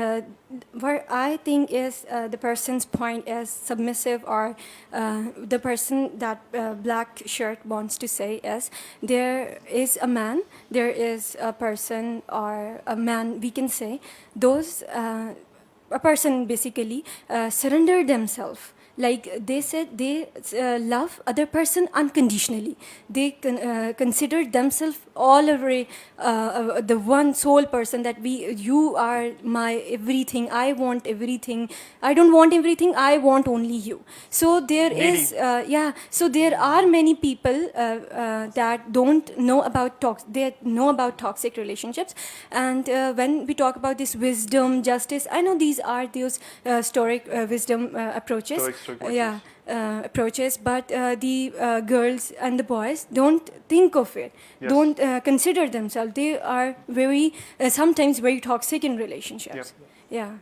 where I think is the person's point is submissive, or the person that black shirt wants to say is there is a man, there is a person or a man, we can say those a person basically surrender themselves. Like they said, they love other person unconditionally. They consider themselves all over the one sole person that you are my everything. I want everything. I don't want everything. I want only you. So there is, So there are many people that don't know about they know about toxic relationships. And when we talk about this wisdom, justice, I know these are those Stoic wisdom approaches. Approaches, but the girls and the boys don't think of it, don't consider themselves. They are very sometimes very toxic in relationships. Yeah.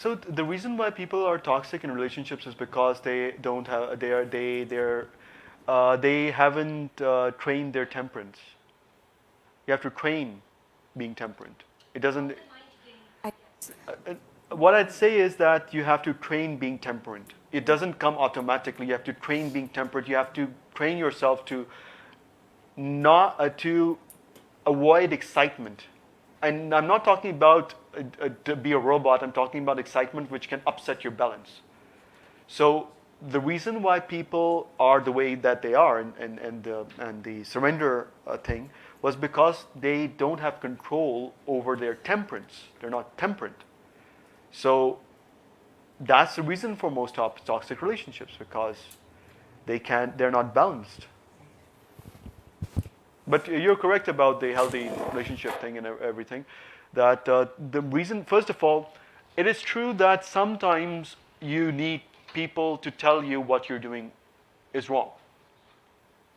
So the reason why people are toxic in relationships is because they don't have they haven't trained their temperance. You have to train being temperate. It doesn't. What I'd say is that you have to train being temperate. It doesn't come automatically. You have to train being temperate. You have to train yourself to not to avoid excitement. And I'm not talking about to be a robot. I'm talking about excitement which can upset your balance. So the reason why people are the way that they are and the surrender thing was because they don't have control over their temperance. They're not temperate. So that's the reason for most toxic relationships, because they're not balanced. But you're correct about the healthy relationship thing and everything. That the reason, first of all, it is true that sometimes you need people to tell you what you're doing is wrong.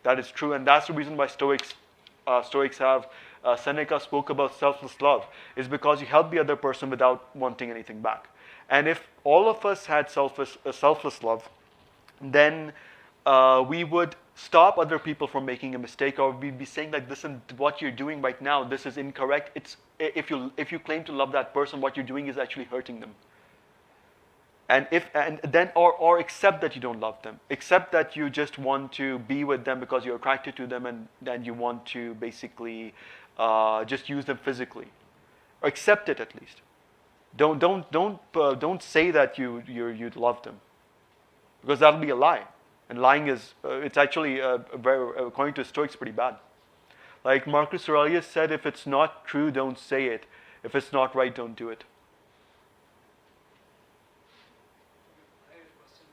That is true, and that's the reason why Stoics have Seneca spoke about selfless love, is because you help the other person without wanting anything back. And if all of us had selfless love, then we would stop other people from making a mistake, or we'd be saying like, listen, what you're doing right now, this is incorrect. It's if you claim to love that person, what you're doing is actually hurting them. And then accept that you don't love them, accept that you just want to be with them because you're attracted to them, and then you want to basically just use them physically, or accept it at least. Don't say that you love them, because that'll be a lie, and lying is it's actually according to Stoics pretty bad. Like Marcus Aurelius said, if it's not true, don't say it. If it's not right, don't do it. I have a question.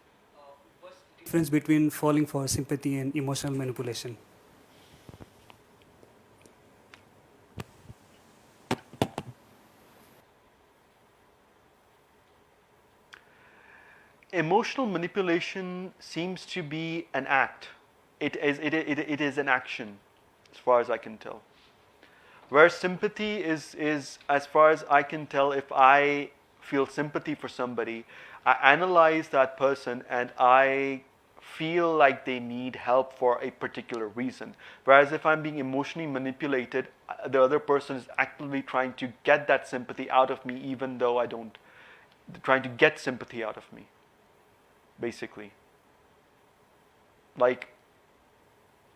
What's the difference between falling for sympathy and emotional manipulation? Emotional manipulation seems to be an act. It is an action, as far as I can tell. Where sympathy is, as far as I can tell, if I feel sympathy for somebody, I analyze that person and I feel like they need help for a particular reason. Whereas if I'm being emotionally manipulated, the other person is actively trying to get that sympathy out of me, even though I don't, trying to get sympathy out of me, basically. Like,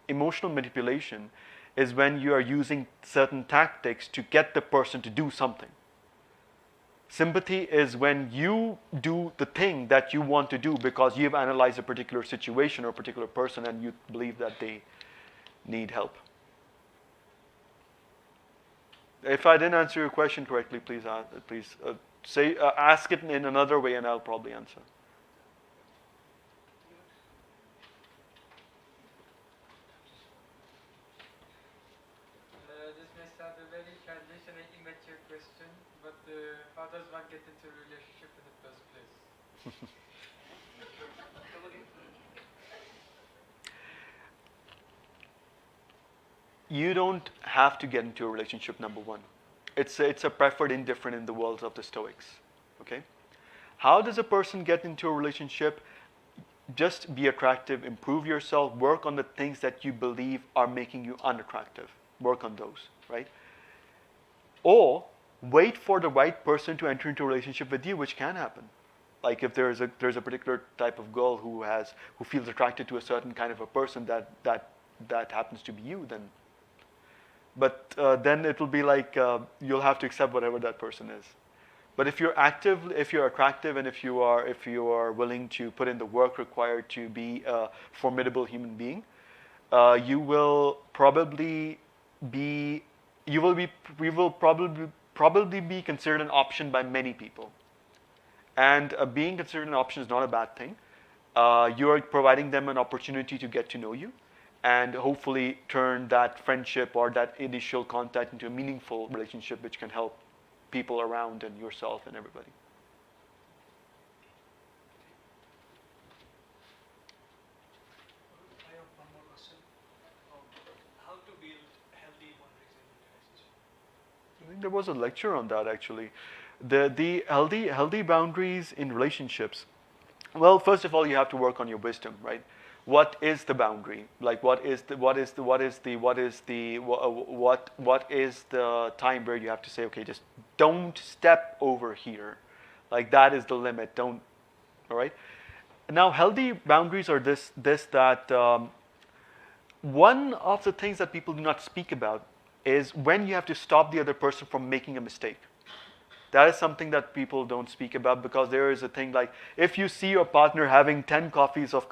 emotional manipulation is when you are using certain tactics to get the person to do something. Sympathy is when you do the thing that you want to do because you've analyzed a particular situation or a particular person and you believe that they need help. If I didn't answer your question correctly, please ask it in another way and I'll probably answer. This may sound a very childish and immature question, but how does one get into a relationship in the first place? You don't have to get into a relationship, number one. It's a preferred indifferent in the worlds of the Stoics. Okay? How does a person get into a relationship? Just be attractive, improve yourself, work on the things that you believe are making you unattractive. Work on those, right? Or wait for the right person to enter into a relationship with you, which can happen. Like if there's a particular type of girl who feels attracted to a certain kind of a person that happens to be you, then. But then it will be like you'll have to accept whatever that person is. But if you're active, if you're attractive, and if you are willing to put in the work required to be a formidable human being, you will probably be considered an option by many people. And being considered an option is not a bad thing. You are providing them an opportunity to get to know you, and hopefully turn that friendship or that initial contact into a meaningful relationship, which can help people around and yourself and everybody. I have one more question. How to build healthy boundaries in a relationship? think there was a lecture on that actually. The healthy boundaries in relationships. Well, first of all, you have to work on your wisdom, right? What is the boundary? Like, what is the time where you have to say, okay, just don't step over here, like that is the limit. Don't, all right. Now, healthy boundaries are that one of the things that people do not speak about is when you have to stop the other person from making a mistake. That is something that people don't speak about, because there is a thing like, if you see your partner having 10 cups of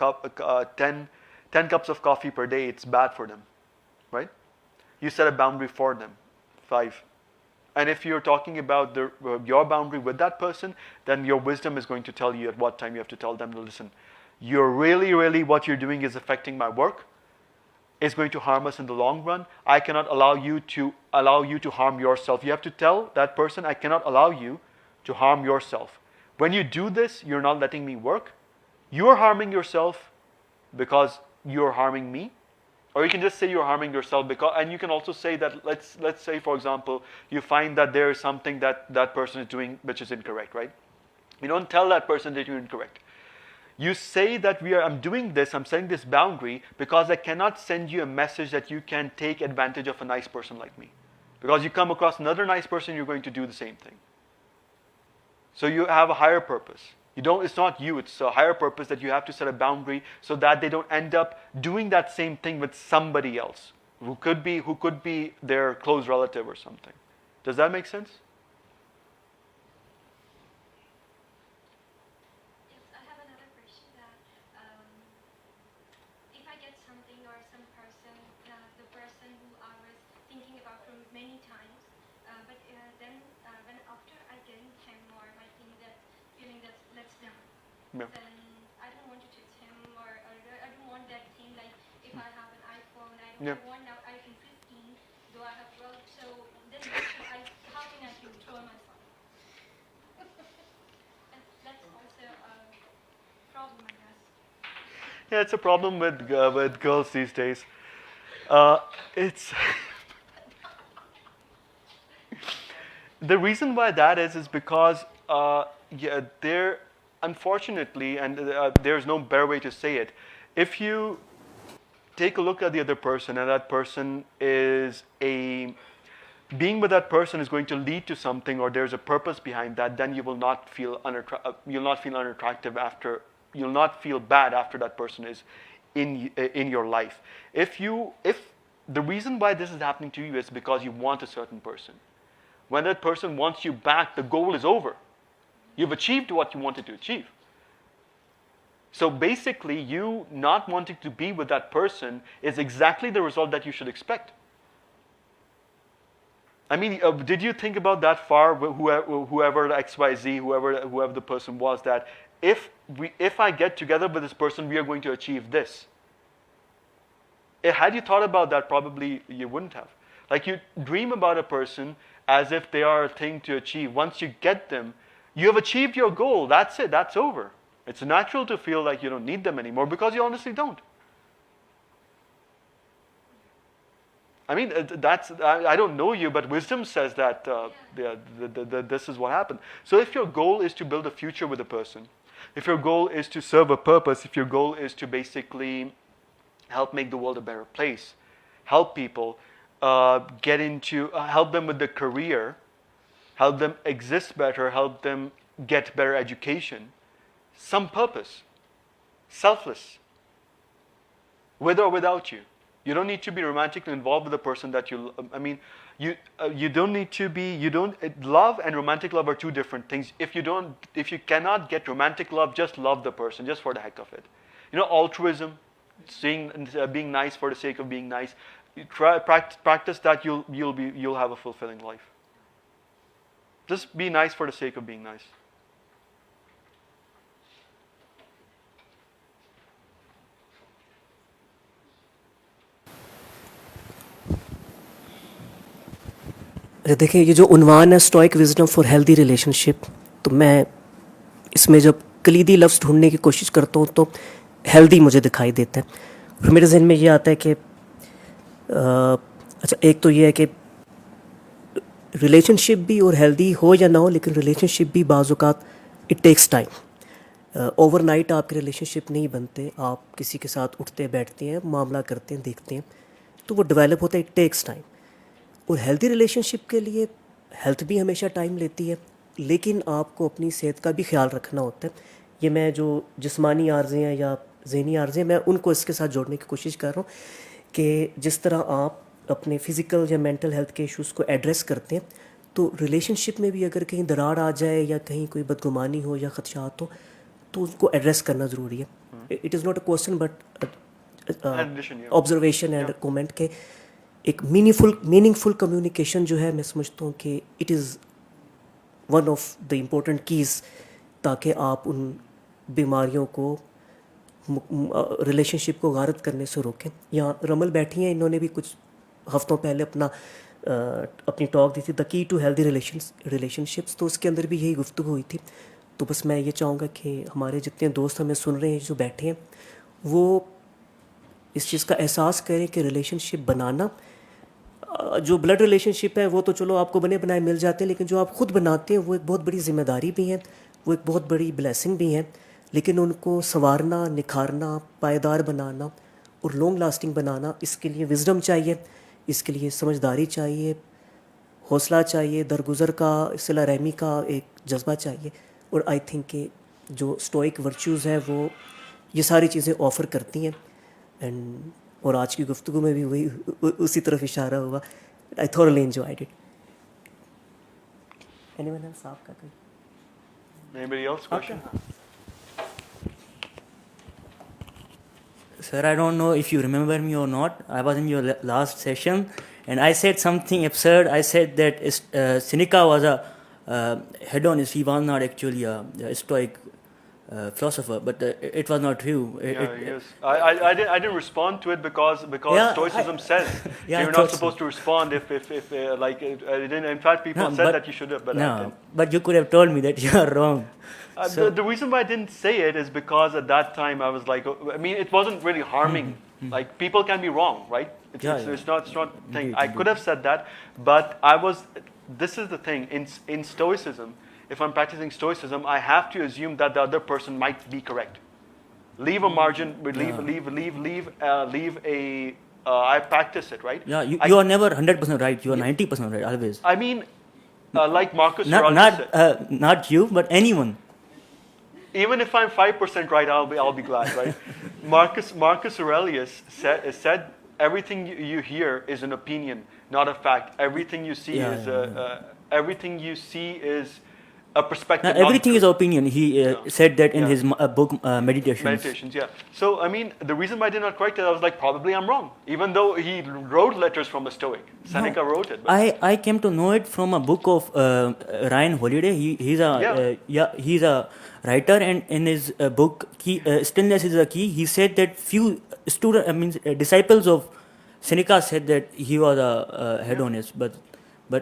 coffee per day, it's bad for them, right? You set a boundary for them, 5. And if you're talking about your boundary with that person, then your wisdom is going to tell you at what time you have to tell them to listen. You're really, what you're doing is affecting my work. Is going to harm us in the long run. I cannot allow you to harm yourself. You have to tell that person, I cannot allow you to harm yourself. When you do this, you're not letting me work. You're harming yourself because you're harming me. Or you can just say you're harming yourself because, and you can also say that, let's say, for example, you find that there is something that person is doing which is incorrect, right? You don't tell that person that you're incorrect. You say that I'm doing this, I'm setting this boundary because I cannot send you a message that you can take advantage of a nice person like me. Because you come across another nice person, you're going to do the same thing. So you have a higher purpose. It's not you, it's a higher purpose that you have to set a boundary so that they don't end up doing that same thing with somebody else who could be their close relative or something. Does that make sense? Yeah. Then I don't want to text him, or I don't want that thing like if I have an iPhone, I don't want now iPhone 15, though I have 12. So then how can I control myself? That's also a problem, I guess. Yeah, it's a problem with girls these days. It's the reason why that is because they're unfortunately, and there's no better way to say it, if you take a look at the other person and that person being with that person is going to lead to something, or there's a purpose behind that, then you will not feel unattractive after, you'll not feel bad after that person is in your life. If the reason why this is happening to you is because you want a certain person. When that person wants you back, the goal is over. You've achieved what you wanted to achieve. So basically, you not wanting to be with that person is exactly the result that you should expect. I mean, did you think about that far, whoever the XYZ, whoever the person was, that if I get together with this person, we are going to achieve this? Had you thought about that, probably you wouldn't have. Like, you dream about a person as if they are a thing to achieve. Once you get them, you have achieved your goal. That's it. That's over. It's natural to feel like you don't need them anymore because you honestly don't. I mean, I don't know you, but wisdom says that this is what happened. So if your goal is to build a future with a person, if your goal is to serve a purpose, if your goal is to basically help make the world a better place, help people, help them with their career, help them exist better, help them get better education, some purpose, selfless, with or without you. You don't need to be romantically involved with the person that you. I mean, you don't need to be. You don't. Love and romantic love are two different things. If you cannot get romantic love, just love the person, just for the heck of it. You know, altruism, being nice for the sake of being nice. You practice that. You'll have a fulfilling life. Just be nice for the sake of being nice. देखिए, ये जो उन्वान है stoic wisdom for healthy relationship, तो मैं इसमें जब कलीदी लफ्ज़ ढूंढने की कोशिश करता हूँ तो हेल्दी मुझे दिखाई देता है। फिर मेरे जहन में ये आता है कि अच्छा, एक तो ये है कि रिलेशनशिप भी और हेल्दी हो या ना हो, लेकिन रिलेशनशिप भी बाज़ औक़ात इट टेक्स टाइम। ओवरनाइट आपके रिलेशनशिप नहीं बनते, आप किसी के साथ उठते बैठते हैं, मामला करते हैं, देखते हैं, तो वो डेवलप होता है, इट टेक्स टाइम। और हेल्दी रिलेशनशिप के लिए हेल्थ भी हमेशा टाइम लेती है, लेकिन आपको अपनी सेहत का भी ख्याल रखना होता है। ये मैं जो जिस्मानी आर्ज़े हैं या ज़हनी आर्ज़े हैं, मैं उनको इसके साथ जोड़ने की कोशिश कर रहा हूँ कि जिस तरह आप अपने फ़िज़िकल या मेंटल हेल्थ के इश्यूज़ को एड्रेस करते हैं, तो रिलेशनशिप में भी अगर कहीं दरार आ जाए या कहीं कोई बदगुमानी हो या ख़दशात हो, तो उनको एड्रेस करना ज़रूरी है। It is not a question but Addition, yeah. Observation and comment के एक मीनिंगफुल कम्युनिकेशन जो है, मैं समझता हूँ कि it is one of the important keys, ताकि आप उन बीमारियों को रिलेशनशिप को गारत करने से रोकें। यहाँ रमल बैठी हैं, इन्होंने भी कुछ हफ्तों पहले अपनी टॉक दी थी, the key to healthy relationships, तो उसके अंदर भी यही गुफ्तगू हुई थी। तो बस मैं ये चाहूँगा कि हमारे जितने दोस्त हमें सुन रहे हैं, जो बैठे हैं, वो इस चीज़ का एहसास करें कि रिलेशनशिप बनाना, जो ब्लड रिलेशनशिप है वो तो चलो आपको बने बनाए मिल जाते हैं, लेकिन जो आप ख़ुद बनाते हैं वो एक बहुत बड़ी ज़िम्मेदारी भी है, वो एक बहुत बड़ी ब्लेसिंग भी है। लेकिन उनको संवारना, निखारना, पायदार बनाना और लॉन्ग लास्टिंग बनाना, इसके लिए विज़डम चाहिए, इसके लिए समझदारी चाहिए, हौसला चाहिए, दरगुज़र का, सिला रहमी का एक जज्बा चाहिए। और आई थिंक कि जो स्टोइक वर्च्यूज़ हैं वो ये सारी चीज़ें ऑफ़र करती हैं। एंड और आज की गुफ्तगू में भी वही उसी तरफ इशारा हुआ। I thoroughly enjoyed it. Anyone else? आपका कोई? Anybody else question? Sir, I don't know if you remember me or not. I was in your last session, and I said something absurd. I said that Seneca was a hedonist. He was not actually a Stoic philosopher, but it was not true. Yes. I didn't respond to it because Yeah, Stoicism says yeah, I you're thought not so. supposed to respond if like I didn't. In fact, people No, said but- that you should have, but I No, didn't. but you could have told me that you are wrong. The reason why I didn't say it is because at that time I was like, I mean, it wasn't really harming. Like people can be wrong, right? It's, Yeah, it's, yeah. it's not. It's not thing. Indeed, I could have said that, but I was. This is the thing in Stoicism. If I'm practicing Stoicism, I have to assume that the other person might be correct. Leave a margin. Leave a. I practice it, right? Yeah, you, I- you are never 100% right. You are 90% right always. I mean, like Marcus Not Aurelius said. not you, but anyone. Even if I'm 5% right, I'll be glad, right? Marcus Aurelius said everything you hear is an opinion, not a fact. Everything you see everything you see is a perspective. Now, not everything is truth. opinion. He said that in Yeah. his book Meditations. Meditations, yeah. So I mean, the reason why I did not correct it, I was like, probably I'm wrong, even though he wrote letters from a Stoic. Seneca wrote it. But I came to know it from a book of Ryan Holiday. He's a writer, and in his book Stillness is a Key, he said that few disciples of Seneca said that he was a hedonist, but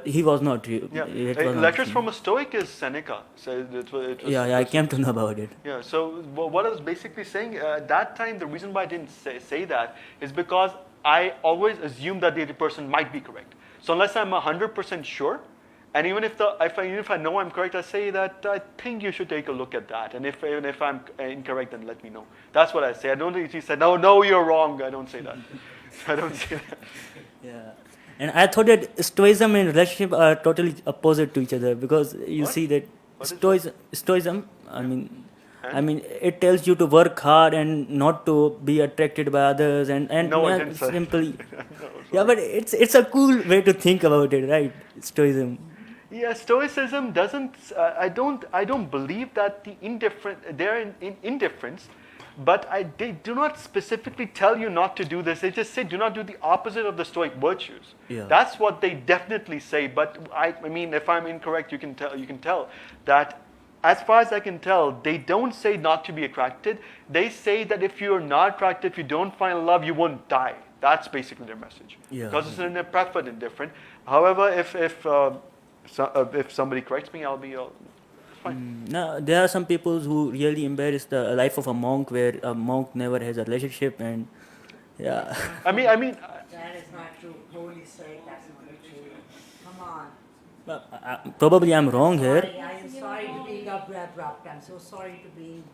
he was not. yeah, It was not letters true. from a Stoic is Seneca. So it was, Yeah, I came to know about it. Yeah, so what I was basically saying, at that time, the reason why I didn't say that is because I always assume that the other person might be correct. So unless I'm 100% sure, and even if I know I'm correct, I say that I think you should take a look at that. And even if I'm incorrect, then let me know. That's what I say. I don't think he said, no, you're wrong. I don't say that. I don't say that. Yeah. And I thought that Stoicism and relationship are totally opposite to each other, because you What? see that What is Stoicism, I mean, it tells you to work hard and not to be attracted by others, and No, I yeah, didn't say that. simply. No, Yeah, but it's a cool way to think about it, right? Stoicism. Yeah, Stoicism doesn't. I don't believe that the indifferent. They're in indifference, but they do not specifically tell you not to do this. They just say do not do the opposite of the Stoic virtues. Yeah. That's what they definitely say. But I mean, if I'm incorrect, you can tell that. As far as I can tell, they don't say not to be attracted. They say that if you're not attracted, if you don't find love, you won't die. That's basically their message. Yeah. Because it's in a preferred indifferent. However, if somebody corrects me, I'll be fine. Now, there are some people who really embrace the life of a monk, where a monk never has a relationship, and yeah. I mean, That is not true. Holy Stoic, that's not true. Come on. Probably I'm wrong here. I am sorry to being abrupt. I'm so sorry to being.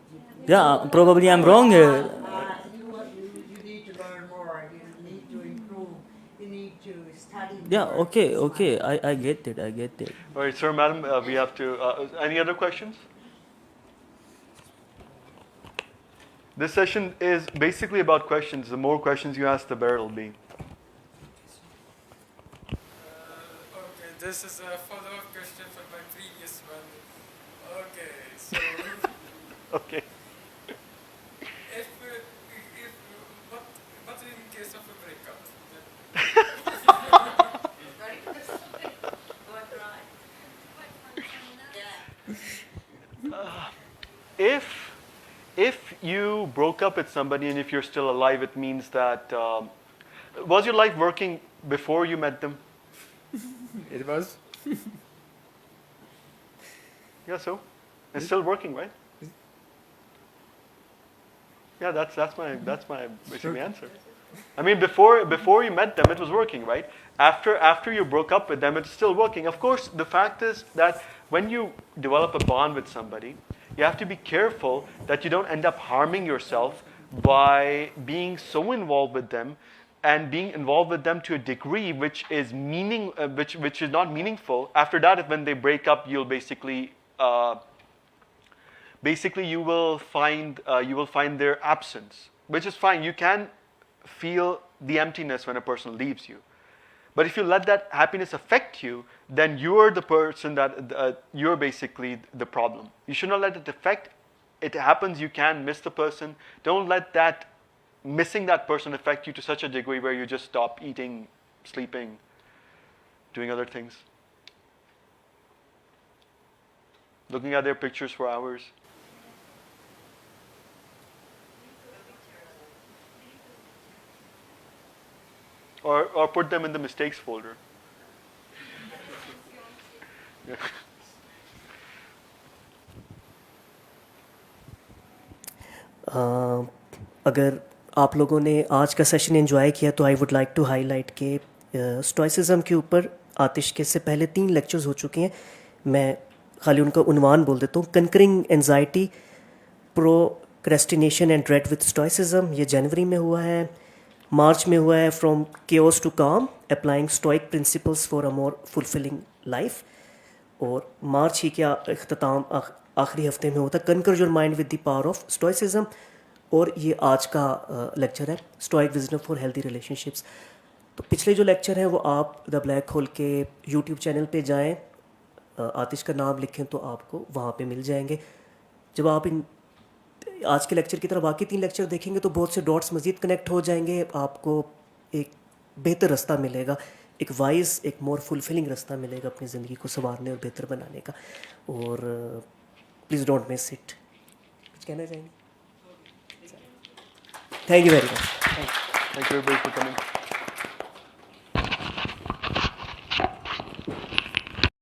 Yeah, probably I'm wrong here. You need to learn more. You need to improve. You need to study Yeah, more. okay, That's okay. why. I get it. I get it. All right, sir, madam, we have to. Any other questions? This session is basically about questions. The more questions you ask, the better it'll be. Okay, this is a follow-up question from my previous one. Okay, so Okay. if what in case of a breakup? If you broke up with somebody and if you're still alive, it means that was your life working before you met them? It was. Yeah, so it's still working, right? Yeah, that's my basically answer. I mean, before you met them, it was working, right? After you broke up with them, it's still working. Of course, the fact is that when you develop a bond with somebody, you have to be careful that you don't end up harming yourself by being so involved with them and being involved with them to a degree which is which is not meaningful. After that, when they break up, you'll basically you will find their absence, which is fine. You can feel the emptiness when a person leaves you, but if you let that happiness affect you, then you're the person that you're basically the problem. You should not let it affect. It happens. You can miss the person. Don't let that missing that person affect you to such a degree where you just stop eating, sleeping, doing other things, looking at their pictures for hours. Or put them in the mistakes folder. Yeah. अगर आप लोगों ने आज का session enjoy किया तो I would like to highlight के stoicism के ऊपर आतिश के से पहले 3 लेक्चर्स हो चुके हैं. मैं खाली उनका उन्वान बोल देता हूँ. Concurring anxiety, procrastination and dread with stoicism, ये जनवरी में हुआ है. मार्च में हुआ है फ्रॉम केओस टू काम, applying stoic principles for a more fulfilling life. और मार्च ही क्या अख्ताम आखिरी हफ्ते में होता है conquer your mind with the power of stoicism. और ये आज का लेक्चर है stoic wisdom for healthy relationships. तो पिछले जो लेक्चर हैं वो आप द ब्लैक होल के यूट्यूब चैनल पे जाएं, आतिश का नाम लिखें तो आपको वहाँ पे मिल जाएंगे. जब आप इन आज के लेक्चर की तरह बाकी 3 लेक्चर देखेंगे तो बहुत से डॉट्स मज़ीद कनेक्ट हो जाएंगे. आपको एक बेहतर रास्ता मिलेगा, एक वाइज, एक मोर फुलफिलिंग रास्ता मिलेगा अपनी ज़िंदगी को संवारने और बेहतर बनाने का. और प्लीज़ डोंट मिस इट. कुछ कहना चाहेंगे? Thank you very much. Thank you everybody for coming.